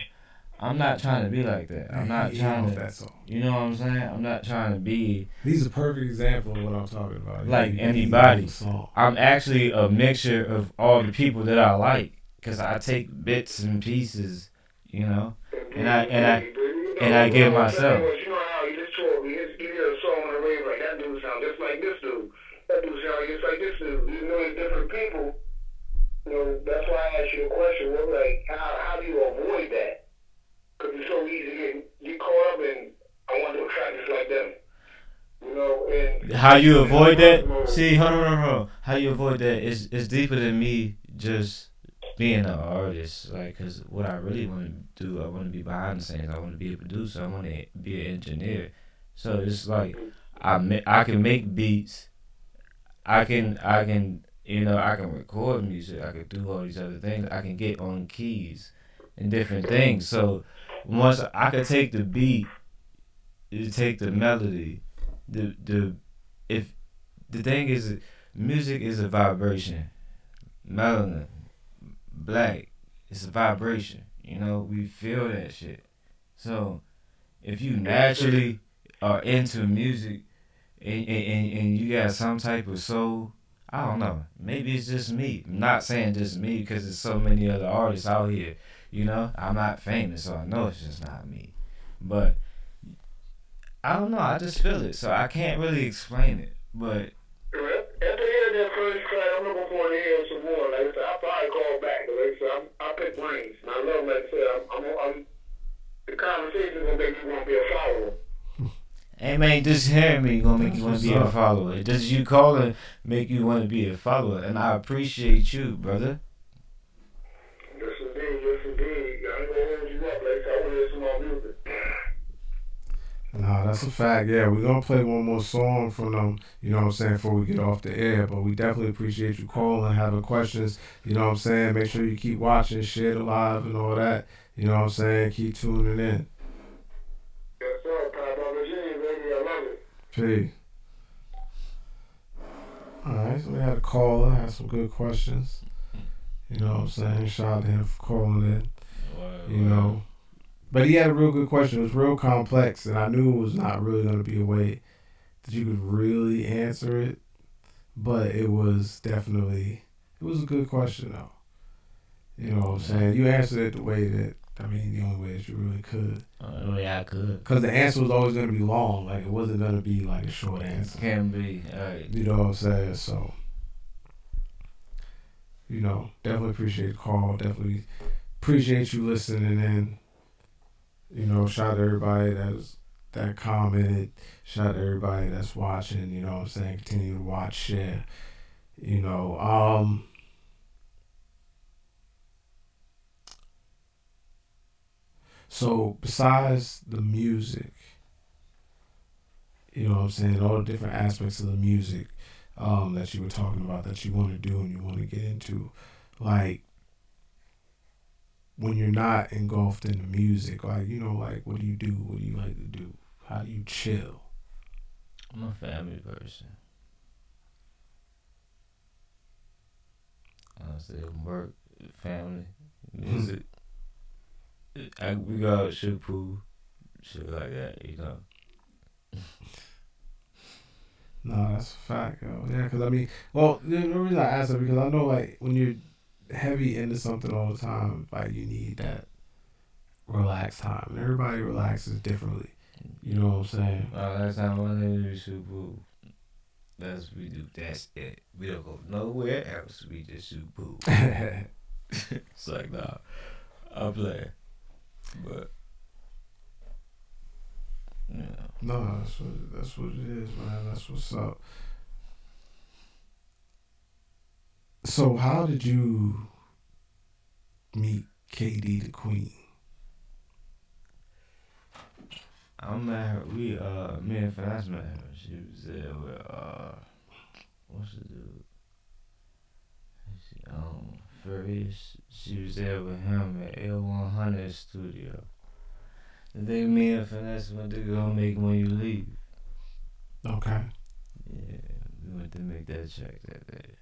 [SPEAKER 3] I'm not trying to be like that. I'm not trying to.
[SPEAKER 2] That song.
[SPEAKER 3] You know what I'm saying? I'm not trying to be.
[SPEAKER 2] He's a perfect example of what I'm talking about.
[SPEAKER 3] Like anybody. I'm actually a mixture of all the people that I like, cause I take bits and pieces, you know, and I give myself.
[SPEAKER 7] You know how you just told me, you hear a song on the radio like that dude sound just like this dude. That dude sound just like this dude. You know, it's different people. You know, that's why I asked you the question. What, like, how do you avoid that? Because it's so easy to get caught up in, I want to attract just like them. You know, and
[SPEAKER 3] how you avoid that? See, hold on. How you avoid that is deeper than me just being an artist. Like, cause what I really want to do, I want to be behind the scenes. I want to be a producer. I want to be an engineer. So it's like I can make beats. I can you know I can record music. I can do all these other things. I can get on keys and different things. So once I could take the beat, take the melody, if the thing is, music is a vibration. Melanin, black, it's a vibration. You know, we feel that shit. So if you naturally are into music and you got some type of soul, I don't know. Maybe it's just me. I'm not saying just me because there's so many other artists out here. You know, I'm not famous, so I know it's just not me. But I don't know. I just feel it, so I can't really explain it. But
[SPEAKER 7] after hearing that first track, I'm looking forward to hearing some more. Like I said, I'll probably call back. Like I said, I pick brains. And I love, like I said, I'm the conversation is gonna make you want to be a follower.
[SPEAKER 3] hey man, just hearing me gonna make you want to be a follower. Just you calling make you want to be a follower, and I appreciate you, brother.
[SPEAKER 7] Yes indeed. I ain't gonna hold you up. Like I said, I want to hear some more music.
[SPEAKER 2] Nah, that's a fact. Yeah, we're going to play one more song from them, you know what I'm saying, before we get off the air. But we definitely appreciate you calling, having questions, you know what I'm saying. Make sure you keep watching, share the live and all that, you know what I'm saying. Keep tuning in.
[SPEAKER 7] Yes, sir. Papa Virginia, baby, I love it.
[SPEAKER 2] Peace. All right, so we had a caller, had some good questions. You know what I'm saying. Shout out to him for calling in, you know. But he had a real good question. It was real complex, and I knew it was not really going to be a way that you could really answer it. But it was definitely, it was a good question, though. You know what I'm saying? You answered it the way that, I mean, the only way that you really could.
[SPEAKER 3] The way I could.
[SPEAKER 2] Because the answer was always going to be long. Like, it wasn't going to be, like, a short answer.
[SPEAKER 3] Can be.
[SPEAKER 2] You know what I'm saying? So, you know, definitely appreciate the call. Definitely appreciate you listening in. You know, shout out to everybody that commented. Shout out to everybody that's watching. You know what I'm saying? Continue to watch, share. You know, so besides the music, you know what I'm saying, all the different aspects of the music that you were talking about that you want to do and you want to get into, like, when you're not engulfed in the music, like, you know, like, what do you do? What do you like to do? How do you chill?
[SPEAKER 3] I'm a family person. I say work, family, music. We go out, shoot pool, shit like that, you know.
[SPEAKER 2] No, that's a fact, yo. Yeah, because I mean, well, the reason I asked that because I know like when you're heavy into something all the time, like you need that relaxed time, and everybody relaxes differently. You know what I'm saying?
[SPEAKER 3] Last time I went to shoot pool, that's we do. That's it. We don't go nowhere else. We just shoot pool. It's like nah, I'm playing, but you know.
[SPEAKER 2] No, that's what it is, man. That's what's up. So, how did you meet KD the Queen?
[SPEAKER 3] I met her. Me and Finesse met her. She was there with what's the dude? Furious. She was there with him at L100 studio. And then me and Finesse went to go make When You Leave.
[SPEAKER 2] Okay.
[SPEAKER 3] Yeah, we went to make that track that day.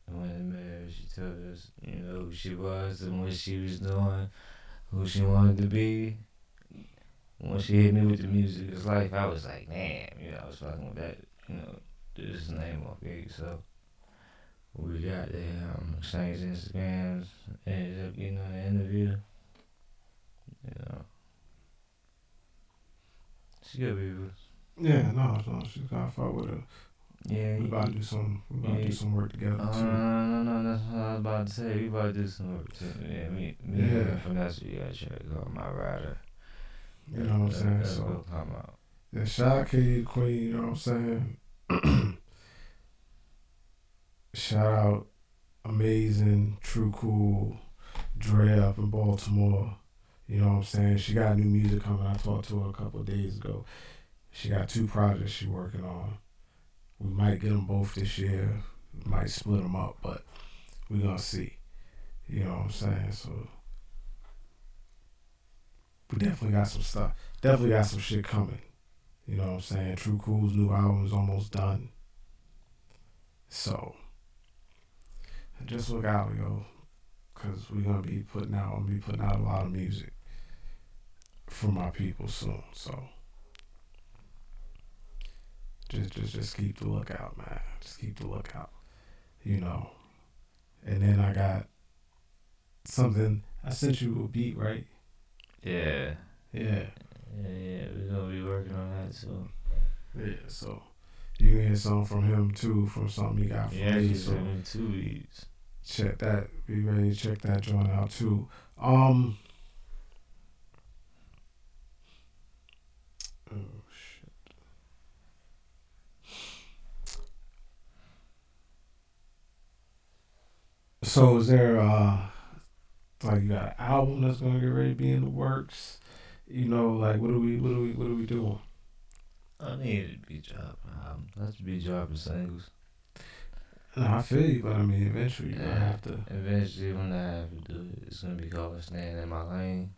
[SPEAKER 3] And when I met her, she told us, you know, who she was and what she was doing, who she wanted to be. When she hit me with the music, it's life. I was like, damn, you know, I was fucking with that, you know, this name off gig. So we got there, exchanged Instagrams, ended up getting on the interview. You know, she good people.
[SPEAKER 2] Yeah, no, she's gotta fuck with her.
[SPEAKER 3] Yeah,
[SPEAKER 2] We about to do some work together too.
[SPEAKER 3] No, that's what I was about to say. We about to do some work too. Yeah, me and Finesse, we got to check on my rider.
[SPEAKER 2] You know what I'm saying?
[SPEAKER 3] That's
[SPEAKER 2] So
[SPEAKER 3] gonna come out.
[SPEAKER 2] yeah, shout out KD the Queen. You know what I'm saying? Shout out amazing, true cool, Dre up in Baltimore. You know what I'm saying? She got new music coming. I talked to her a couple of days ago. She got 2 projects she working on. We might get them both this year. We might split them up, but we gonna see. You know what I'm saying? So we definitely got some stuff. Definitely got some shit coming. You know what I'm saying? True Cool's new album is almost done. So just look out, yo, because we're gonna be putting out a lot of music for my people soon. So just keep the lookout, man. Just keep the lookout. You know. And then I got something. I sent you a beat, right?
[SPEAKER 3] Yeah.
[SPEAKER 2] Yeah.
[SPEAKER 3] Yeah, we're gonna be working on that too.
[SPEAKER 2] Yeah, so you can hear something from him too, from something he got from me.
[SPEAKER 3] He's
[SPEAKER 2] So
[SPEAKER 3] sent me 2 beats.
[SPEAKER 2] check that. Be ready to check that joint out too. Oh shit. So is there like you got an album that's gonna get ready to be in the works? You know, like what are we doing?
[SPEAKER 3] I need to be dropping albums. Let's be dropping singles.
[SPEAKER 2] No, I feel you, but I mean eventually you're gonna have to.
[SPEAKER 3] Eventually, when I have to do it, it's gonna be called Staying in My Lane.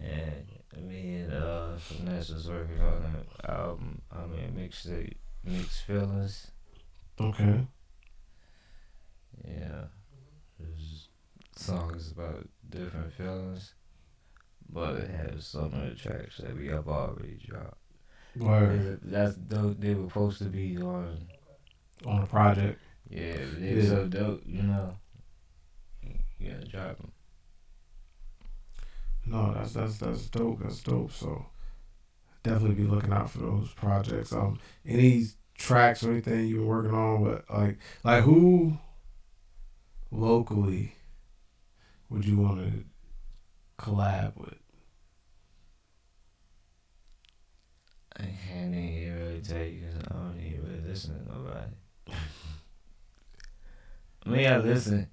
[SPEAKER 3] And me and Finesse is working on an album. I mean, mixtape, Mixed Feelings.
[SPEAKER 2] Okay.
[SPEAKER 3] Yeah, there's songs about different feelings, but it has some of the tracks that we have already dropped.
[SPEAKER 2] Word.
[SPEAKER 3] That's dope. They were supposed to be on
[SPEAKER 2] A project.
[SPEAKER 3] Yeah, they're so dope, you know. You gotta drop them.
[SPEAKER 2] No, that's dope. That's dope. So definitely be looking out for those projects. Any tracks or anything you've been working on, but like who locally would you want to collab with?
[SPEAKER 3] I can't even really tell you because I don't even really listen to nobody. I mean, I listen,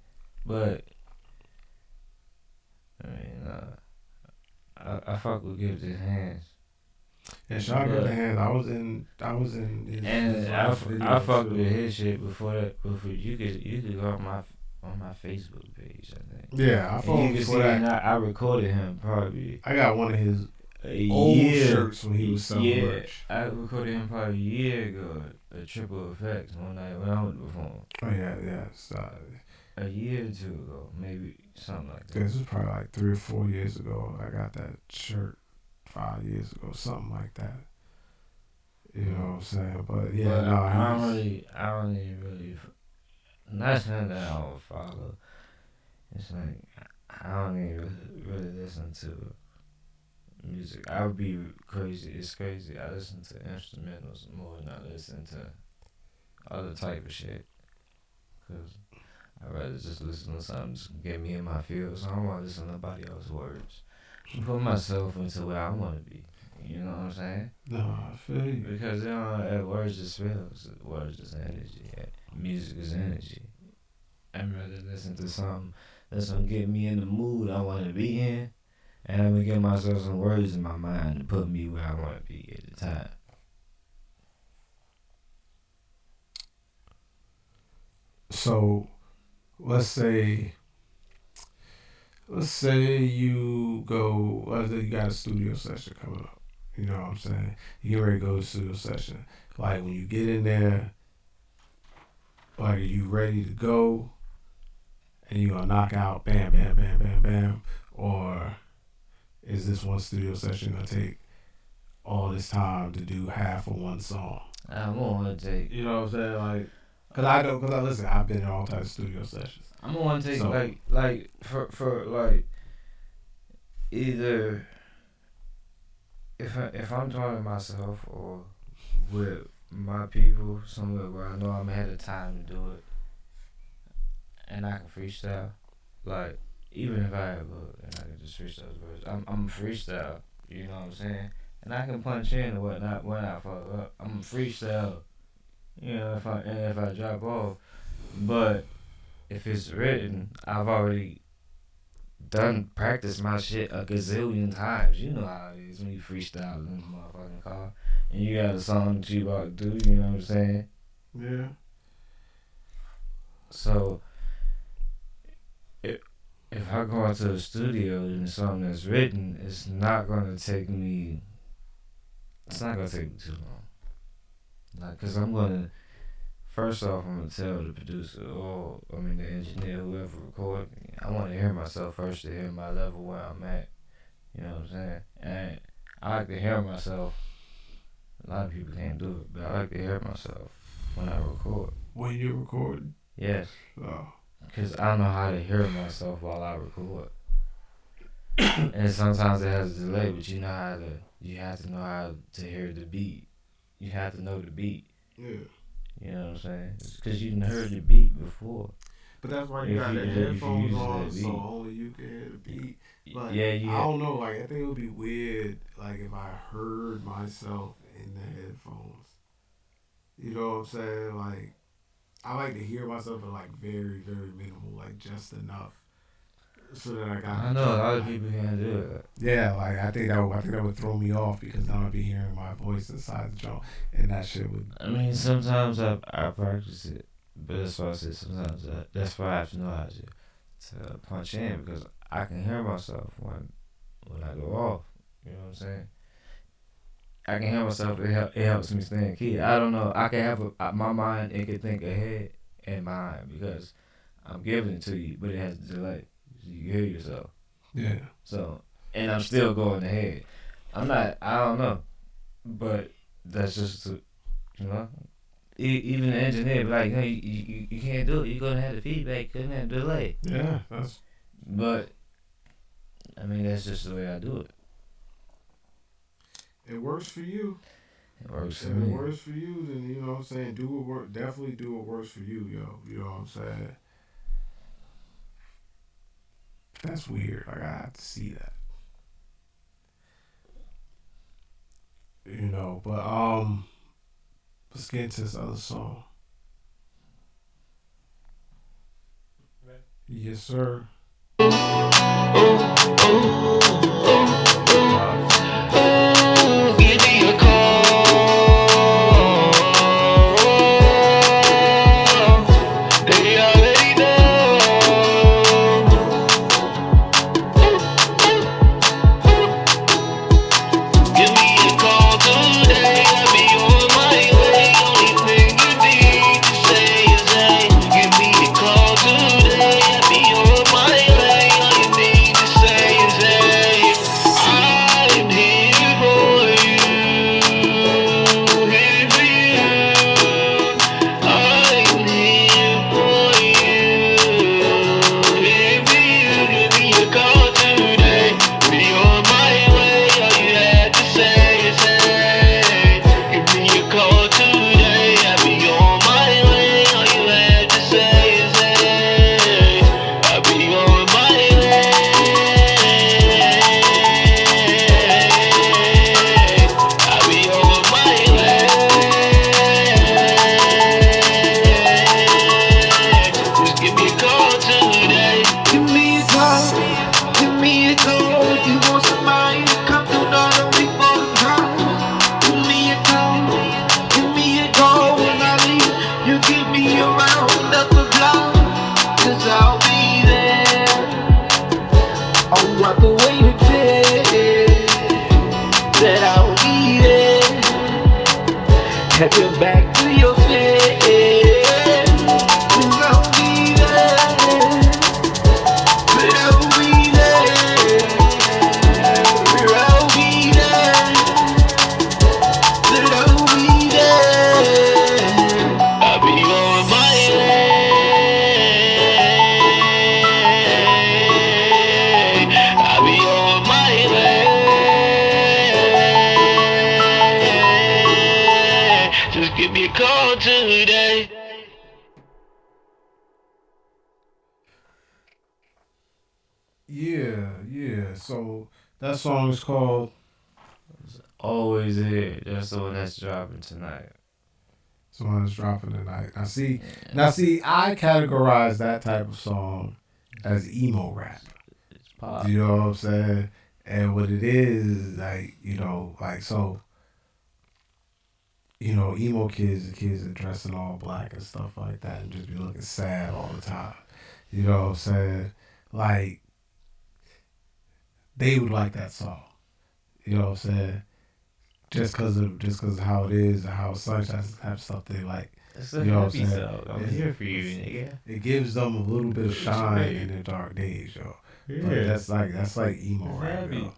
[SPEAKER 3] but I mean, I fuck with Gifted Hands.
[SPEAKER 2] Yeah, shout out to Hands. I was in his
[SPEAKER 3] I
[SPEAKER 2] video
[SPEAKER 3] fucked
[SPEAKER 2] too.
[SPEAKER 3] with his shit before that. Before you could go on my Facebook page, I think.
[SPEAKER 2] Yeah, I
[SPEAKER 3] And
[SPEAKER 2] followed
[SPEAKER 3] you can
[SPEAKER 2] before
[SPEAKER 3] see
[SPEAKER 2] that.
[SPEAKER 3] that I recorded him probably.
[SPEAKER 2] I got one of his old
[SPEAKER 3] year.
[SPEAKER 2] shirts when he was selling merch.
[SPEAKER 3] I recorded him probably a year ago at Triple Effects one night when I went to perform.
[SPEAKER 2] Oh yeah.
[SPEAKER 3] A year or two ago, maybe something like that.
[SPEAKER 2] This was probably like 3 or 4 years ago. I got that shirt 5 years ago, something like that. You know what I'm saying? But yeah,
[SPEAKER 3] But
[SPEAKER 2] no,
[SPEAKER 3] I don't even really. Not saying that I don't follow. It's like I don't even really listen to music. I would be crazy. It's crazy. I listen to instrumentals more than I listen to other type of shit. Cause I'd rather just listen to something to get me in my feels. I don't want to listen to nobody else's words. Put myself into where I want to be. You know what I'm saying?
[SPEAKER 2] No, I feel you.
[SPEAKER 3] Because words just feels. Words is energy. Music is energy. I'd rather listen to something that's gonna get me in the mood I want to be in, and I'm gonna get myself some words in my mind to put me where I want to be at the time.
[SPEAKER 2] So, let's say you go. Let's say you got a studio session coming up. You know what I'm saying? You get ready to go to a studio session. Like when you get in there, like are you ready to go? And you gonna knock out bam, bam, bam, bam, bam, or is this one studio session gonna take all this time to do half of one song?
[SPEAKER 3] I'm gonna want to take.
[SPEAKER 2] You know what I'm saying? Like, cause I know, cause I listen. I've been in all types of studio sessions.
[SPEAKER 3] I'm gonna want to take
[SPEAKER 2] So-
[SPEAKER 3] like for like either if I'm talking to myself or with my people somewhere where I know I'm ahead of time to do it, and I can freestyle. Like even if I have a and I can just freestyle those words, I'm a freestyle. You know what I'm saying? And I can punch in or whatnot when I fuck up. I'm a freestyle. You know, if I drop off, but if it's written, I've already practiced my shit a gazillion times. You know how it is when you freestyle in the motherfucking car and you got a song that you about to do. You know what I'm saying?
[SPEAKER 2] Yeah.
[SPEAKER 3] So if I go into the studio and something that's written, it's not gonna take me. It's not gonna take me too long. Like, cause I'm gonna. First off, I'm gonna tell the producer, the engineer, whoever recorded me, I want to hear myself first to hear my level where I'm at. You know what I'm saying? And I like to hear myself. A lot of people can't do it, but I like to hear myself when I record.
[SPEAKER 2] When you're recording?
[SPEAKER 3] Yes.
[SPEAKER 2] Oh.
[SPEAKER 3] Because I know how to hear myself while I record. And sometimes it has a delay, but you have to know how to hear the beat. You have to know the beat.
[SPEAKER 2] Yeah.
[SPEAKER 3] You know what I'm saying? Because you done heard the beat before.
[SPEAKER 2] But that's why you got the headphones on, so only you can hear the beat. But
[SPEAKER 3] yeah.
[SPEAKER 2] I don't know, like I think it would be weird, like if I heard myself in the headphones. You know what I'm saying? Like I like to hear myself, but like very, very minimal, like just enough, so that I got.
[SPEAKER 3] I know a lot of people can't do it.
[SPEAKER 2] Yeah, like I think that would throw me off because I'm gonna be hearing my voice inside the joint, and that shit would.
[SPEAKER 3] I mean, sometimes I practice it, but that's why I said sometimes that's why I have to know how to punch in because I can hear myself when I go off. You know what I'm saying? I can hear myself. It helps me stay in key. I don't know. I can have my mind. It can think ahead in mind because I'm giving it to you, but it has a delay. You hear yourself.
[SPEAKER 2] Yeah.
[SPEAKER 3] So, and I'm still going ahead. I'm not. I don't know, but that's just even the engineer be like, no, you can't do it. You're gonna have the feedback. You're gonna have delay.
[SPEAKER 2] Yeah.
[SPEAKER 3] But I mean, that's just the way I do it.
[SPEAKER 2] It works for you.
[SPEAKER 3] It works for
[SPEAKER 2] If
[SPEAKER 3] me.
[SPEAKER 2] it works for you, then you know what I'm saying. Do what work. Definitely do what works for you, yo. You know what I'm saying. That's weird. Like I have to see that. You know, but let's get into this other song.
[SPEAKER 4] Right.
[SPEAKER 2] Yes, sir.
[SPEAKER 6] Give me a call. They already know.
[SPEAKER 5] Have your back to your face. I'll be there. But I'll be there. I'll be there. But I'll be there. I'll be on my way. I'll be on my way. Just give me a call today.
[SPEAKER 2] Yeah. So that song is called
[SPEAKER 3] Always here. That's the one that's dropping tonight.
[SPEAKER 2] Someone that's dropping tonight. Now see, I categorize that type of song as emo rap.
[SPEAKER 3] It's pop.
[SPEAKER 2] You know what I'm saying? And what it is, like, emo kids, the kids that dressing all black and stuff like that and just be looking sad all the time. You know what I'm saying? Like, they would like that song. You know what I'm saying? Just cause of how it is and how Sunshine have stuff they like.
[SPEAKER 3] It's
[SPEAKER 2] You
[SPEAKER 3] a
[SPEAKER 2] know what I'm
[SPEAKER 3] happy
[SPEAKER 2] saying?
[SPEAKER 3] song. I'm here for you, nigga.
[SPEAKER 2] It gives them a little bit of shine in their dark days, yo. But that's like emo
[SPEAKER 3] It's
[SPEAKER 2] rap,
[SPEAKER 3] happy.
[SPEAKER 2] yo.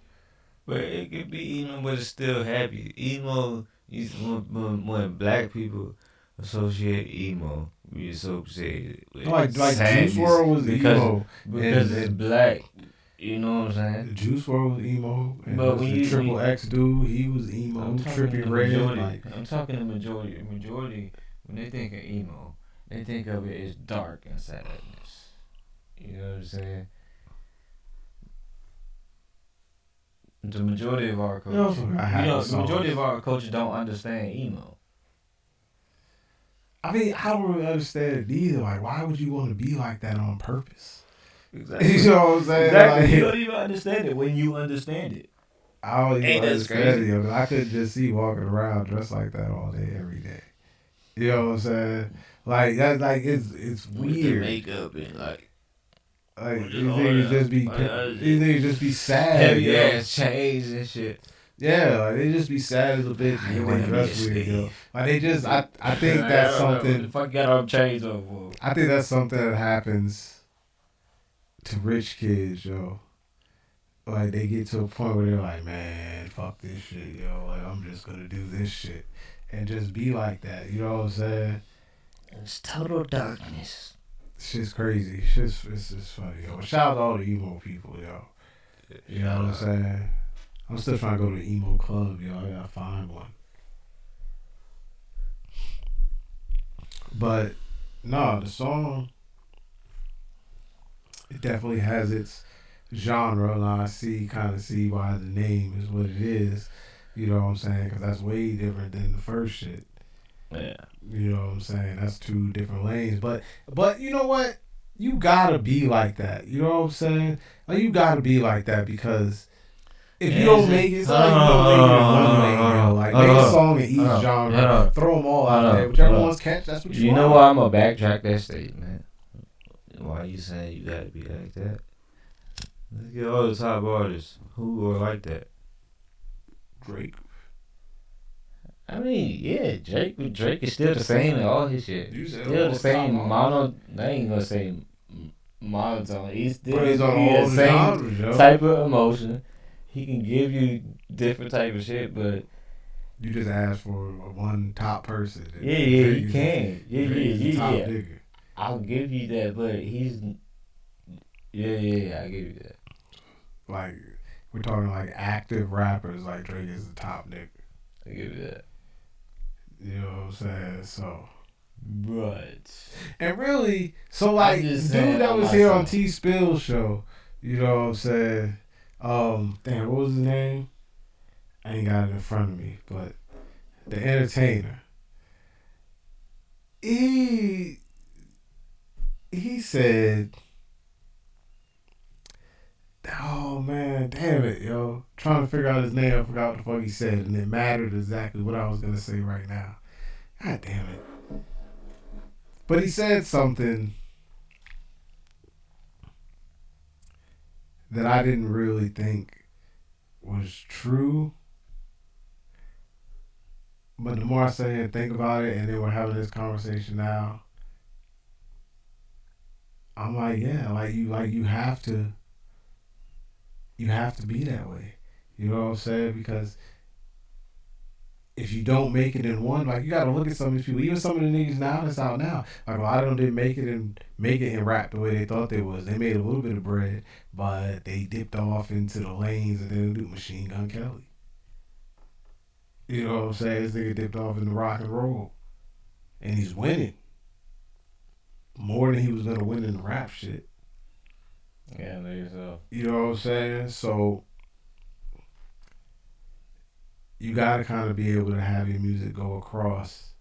[SPEAKER 3] But it could be emo, but it's still happy. Emo, when black people associate emo, we associate it with
[SPEAKER 2] Like
[SPEAKER 3] sadness
[SPEAKER 2] Juice WRLD was emo.
[SPEAKER 3] because
[SPEAKER 2] and
[SPEAKER 3] it's black. You know what I'm saying?
[SPEAKER 2] Juice WRLD was emo. And
[SPEAKER 3] But
[SPEAKER 2] the
[SPEAKER 3] when you-
[SPEAKER 2] Triple X dude, he was emo.
[SPEAKER 3] I'm talking
[SPEAKER 2] Trippy
[SPEAKER 3] the
[SPEAKER 2] Red.
[SPEAKER 3] majority.
[SPEAKER 2] Like,
[SPEAKER 3] I'm talking the majority. Majority, when they think of emo, they think of it as dark and sadness. You know what I'm saying? The majority of our culture,
[SPEAKER 2] also got happy
[SPEAKER 3] the
[SPEAKER 2] songs.
[SPEAKER 3] majority of our culture don't understand emo.
[SPEAKER 2] I mean, I don't really understand it either. Like, why would you want to be like that on purpose?
[SPEAKER 3] Exactly.
[SPEAKER 2] You know what I'm saying?
[SPEAKER 3] Exactly.
[SPEAKER 2] Like,
[SPEAKER 3] You don't even understand it when you understand it.
[SPEAKER 2] I don't even
[SPEAKER 3] Ain't that
[SPEAKER 2] understand
[SPEAKER 3] crazy?
[SPEAKER 2] it. I could just see walking around dressed like that all day, every day. You know what I'm saying? Like that's like it's
[SPEAKER 3] With the
[SPEAKER 2] weird.
[SPEAKER 3] makeup and like
[SPEAKER 2] Like these
[SPEAKER 3] all
[SPEAKER 2] niggas
[SPEAKER 3] that.
[SPEAKER 2] just be
[SPEAKER 3] Like, that
[SPEAKER 2] these niggas just be sad.
[SPEAKER 3] heavy
[SPEAKER 2] yo.
[SPEAKER 3] ass chains and shit.
[SPEAKER 2] Yeah, like they just be sad as a bitch
[SPEAKER 3] I
[SPEAKER 2] and
[SPEAKER 3] wanna
[SPEAKER 2] they
[SPEAKER 3] be
[SPEAKER 2] dress
[SPEAKER 3] a
[SPEAKER 2] weird, yo.
[SPEAKER 3] slave.
[SPEAKER 2] Like they just I think that's
[SPEAKER 3] What the
[SPEAKER 2] something
[SPEAKER 3] fuck got our chains on for?
[SPEAKER 2] I think that's something that happens to rich kids, yo. Like they get to a point where they're like, man, fuck this shit, yo. Like I'm just gonna do this shit and just be like that. You know what I'm saying?
[SPEAKER 3] It's total darkness.
[SPEAKER 2] Shit's crazy. It's just funny, yo. Shout out to all the emo people, yo. You know what I'm saying? I'm still trying to go to an emo club, yo. I gotta find one. But no, the song, it definitely has its genre. Now I kind of see why the name is what it is. You know what I'm saying? Because that's way different than the first shit.
[SPEAKER 3] Yeah.
[SPEAKER 2] You know what I'm saying? That's two different lanes. But you know what? You gotta be like that. You know what I'm saying? Like you gotta be like that because if you don't make it, it's not like you don't make it in one lane, yo. Like make a song in each genre, throw them all out there. Whichever ones catch, that's what you want.
[SPEAKER 3] You know why I'm gonna backtrack that statement? Why you saying you gotta be like that? Look at all the top artists who are like that.
[SPEAKER 2] Drake.
[SPEAKER 3] I mean, yeah, Drake is still the same in all his shit.
[SPEAKER 2] You said
[SPEAKER 3] Still
[SPEAKER 2] all
[SPEAKER 3] the
[SPEAKER 2] the
[SPEAKER 3] same
[SPEAKER 2] top
[SPEAKER 3] mono. I ain't gonna say monotone. He's still
[SPEAKER 2] But he's on
[SPEAKER 3] he
[SPEAKER 2] all
[SPEAKER 3] the
[SPEAKER 2] the
[SPEAKER 3] same
[SPEAKER 2] genres, yo.
[SPEAKER 3] type of emotion. He can give you different type of shit, but
[SPEAKER 2] You just asked for one top person.
[SPEAKER 3] yeah,
[SPEAKER 2] Drake
[SPEAKER 3] he
[SPEAKER 2] is-
[SPEAKER 3] can.
[SPEAKER 2] Drake is the top
[SPEAKER 3] Yeah.
[SPEAKER 2] nigga.
[SPEAKER 3] I'll give you that, but he's yeah, I give you that.
[SPEAKER 2] Like we're talking like active rappers. Like Drake is the top nigga.
[SPEAKER 3] I give you that.
[SPEAKER 2] You know what I'm saying? So.
[SPEAKER 3] But
[SPEAKER 2] And really, so like
[SPEAKER 3] just
[SPEAKER 2] dude
[SPEAKER 3] saying
[SPEAKER 2] that
[SPEAKER 3] I'm
[SPEAKER 2] was here on
[SPEAKER 3] myself.
[SPEAKER 2] T Spill's show, you know what I'm saying? Damn, what was his name? I ain't got it in front of me, but the entertainer. He said, oh man, damn it, yo. Trying to figure out his name, I forgot what the fuck he said, and it mattered exactly what I was gonna say right now. God damn it. But he said something that I didn't really think was true. But the more I sit here and think about it, and then we're having this conversation now, I'm like, yeah, you have to be that way. You know what I'm saying? Because if you don't make it in one, like you got to look at some of these people, even some of the niggas now that's out now. Like a lot of them didn't make it in rap the way they thought they was. They made a little bit of bread, but they dipped off into the lanes and then do Machine Gun Kelly. You know what I'm saying? This nigga dipped off into rock and roll, and he's winning more than he was gonna win in the rap shit.
[SPEAKER 3] Yeah, nigga, so.
[SPEAKER 2] You know what I'm saying? So you gotta kind of be able to have your music go across,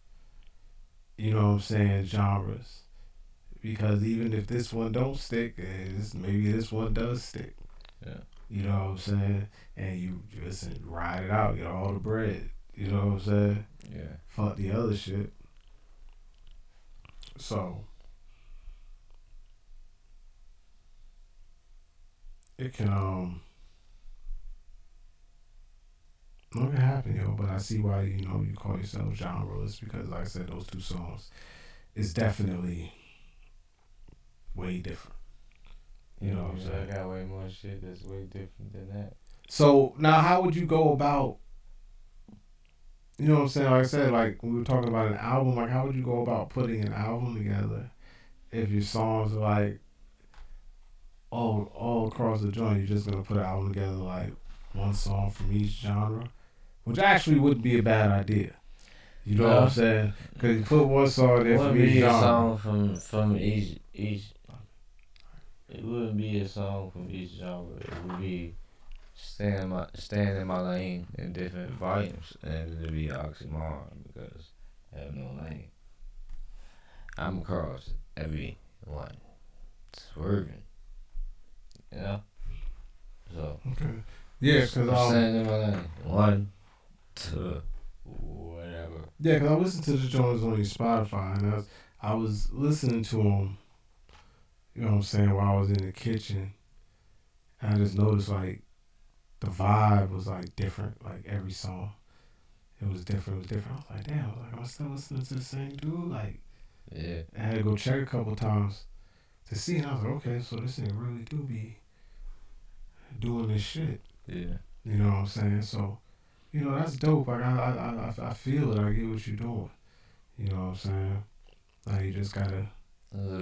[SPEAKER 2] you know what I'm saying, genres. Because even if this one don't stick, maybe this one does stick.
[SPEAKER 3] Yeah.
[SPEAKER 2] You know what I'm saying? And you just ride it out, get all the bread. You know what I'm saying?
[SPEAKER 3] Yeah.
[SPEAKER 2] Fuck the other shit. So it can happen, yo. But I see why you call yourself genreless, because like I said, those two songs is definitely way different. You know what I'm saying?
[SPEAKER 3] I got way more shit that's way different than that.
[SPEAKER 2] So now, how would you go about? You know what I'm saying? Like I said, like we were talking about an album. Like, how would you go about putting an album together if your songs are like all across the joint? You're just gonna put an album together like one song from each genre, which actually wouldn't be a bad idea. You know what I'm saying? Because you put one song there from each genre.
[SPEAKER 3] Song from each. It wouldn't be a song from each genre. It would be staying in my lane in different volumes, and it'd be oxymoron because I have no lane. I'm across every one, swerving. You know. So.
[SPEAKER 2] Okay. Yeah, because
[SPEAKER 3] staying in my lane. 1, 2, whatever.
[SPEAKER 2] Yeah, because I listened to the Jones on your Spotify, and I was listening to them. You know what I'm saying? While I was in the kitchen, and I just noticed like the vibe was like different. Like every song, it was different. I was like, damn. Am I still listening to the same dude? Like,
[SPEAKER 3] yeah.
[SPEAKER 2] I had to go check a couple times to see, and I was like, okay, so this nigga really do be doing this shit.
[SPEAKER 3] Yeah.
[SPEAKER 2] You know what I'm saying? So, that's dope. Like I feel it. I get what you're doing. You know what I'm saying? Like you just gotta.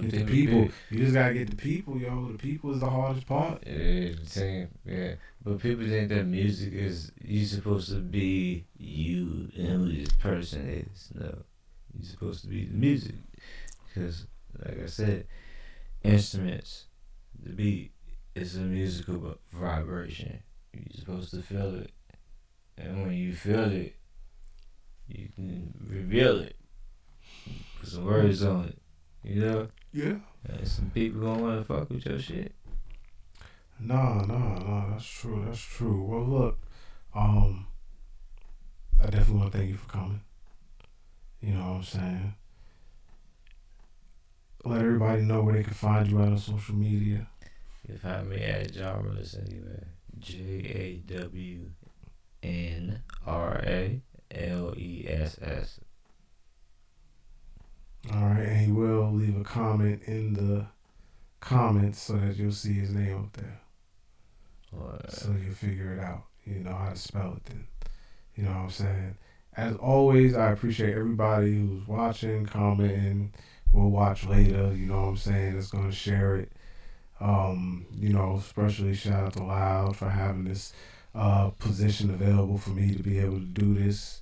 [SPEAKER 2] Get the people. You just gotta get the people, yo. The people is the hardest part.
[SPEAKER 3] Yeah, the team. Yeah, but people think that music is you supposed to be you and who this person is. No, you're supposed to be the music, because, like I said, instruments, the beat is a musical vibration. You're supposed to feel it, and when you feel it, you can reveal it. Put some words on it. You know?
[SPEAKER 2] Yeah.
[SPEAKER 3] And some people gonna wanna fuck with your shit.
[SPEAKER 2] No, that's true. Well, look, I definitely want to thank you for coming. You know what I'm saying? Let everybody know where they can find you on social media.
[SPEAKER 3] You can find me at JAWNRALESS anywhere. JAWNRALESS.
[SPEAKER 2] Alright, and he will leave a comment in the comments so that you'll see his name up there. So you'll figure it out. You know how to spell it then. You know what I'm saying? As always, I appreciate everybody who's watching, commenting, will watch later, you know what I'm saying, that's going to share it. Especially shout out to Loud for having this position available for me to be able to do this.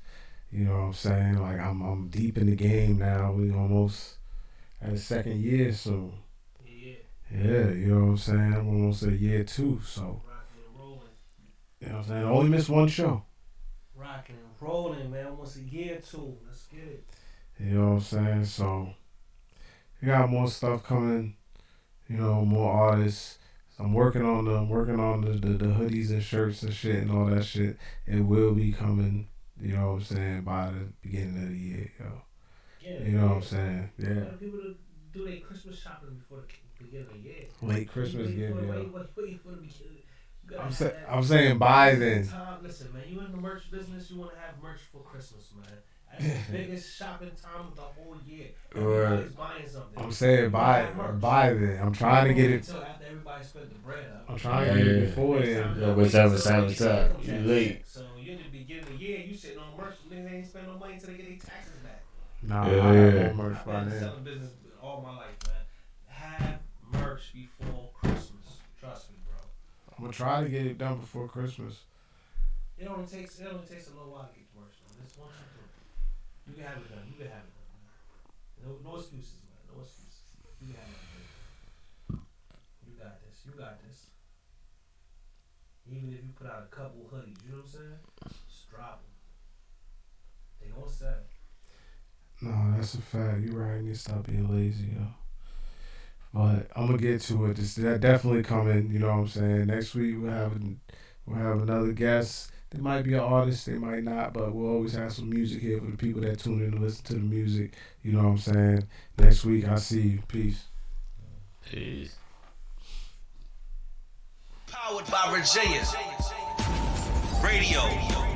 [SPEAKER 2] You know what I'm saying? Like I'm deep in the game now. We almost at a second year soon. Yeah, you know what I'm saying? I'm almost at year 2, so.
[SPEAKER 4] Rocking and rolling.
[SPEAKER 2] You know what I'm saying? I only missed one show.
[SPEAKER 4] Rocking and rolling, man. Almost a year 2. Let's get it.
[SPEAKER 2] You know what I'm saying? So, we got more stuff coming. More artists. I'm working on the hoodies and shirts and shit and all that shit. It will be coming. You know what I'm saying, by the beginning of the year, yo.
[SPEAKER 4] Yeah,
[SPEAKER 2] you know what I'm saying? Yeah.
[SPEAKER 4] People to do their Christmas shopping before the beginning of the year.
[SPEAKER 2] Late Christmas gift, yo.
[SPEAKER 4] Wait for the beginning.
[SPEAKER 2] I'm saying buy then.
[SPEAKER 4] Listen, man, you in the merch business, you want to have merch for Christmas, man. That's the biggest shopping time of the whole year.
[SPEAKER 2] Or-
[SPEAKER 4] Everybody's buying something.
[SPEAKER 2] I'm saying buy then. I'm trying to get it.
[SPEAKER 4] Until after everybody spent the bread up.
[SPEAKER 2] I'm trying to get it before then.
[SPEAKER 3] Yeah, whichever side was up. You late.
[SPEAKER 4] So you're at the beginning of the year, you sitting on merch, niggas ain't spending no money until they get their taxes back.
[SPEAKER 2] Nah,
[SPEAKER 3] Yeah.
[SPEAKER 2] I have more merch
[SPEAKER 4] I've
[SPEAKER 2] by
[SPEAKER 4] been
[SPEAKER 2] then.
[SPEAKER 4] selling business all my life, man. Have merch before Christmas. Trust me, bro.
[SPEAKER 2] I'm gonna try to get it done before Christmas.
[SPEAKER 4] It only takes a little while to get the merch done. Just 1, 2, 3. You can have it done. You can have it done, man. No excuses, man. No excuses. You can have it done. You got this. You got this. Even if you put out a couple hoodies, you know what I'm saying? Just drop them. They gonna sell.
[SPEAKER 2] No, that's a fact. You're right. I need to stop being lazy, yo. But I'm gonna get to it. That definitely coming. You know what I'm saying? Next week we'll have another guest. They might be an artist, they might not, but we'll always have some music here for the people that tune in to listen to the music. You know what I'm saying? Next week, I'll see you. Peace.
[SPEAKER 3] Peace.
[SPEAKER 1] Powered by Virginia Radio.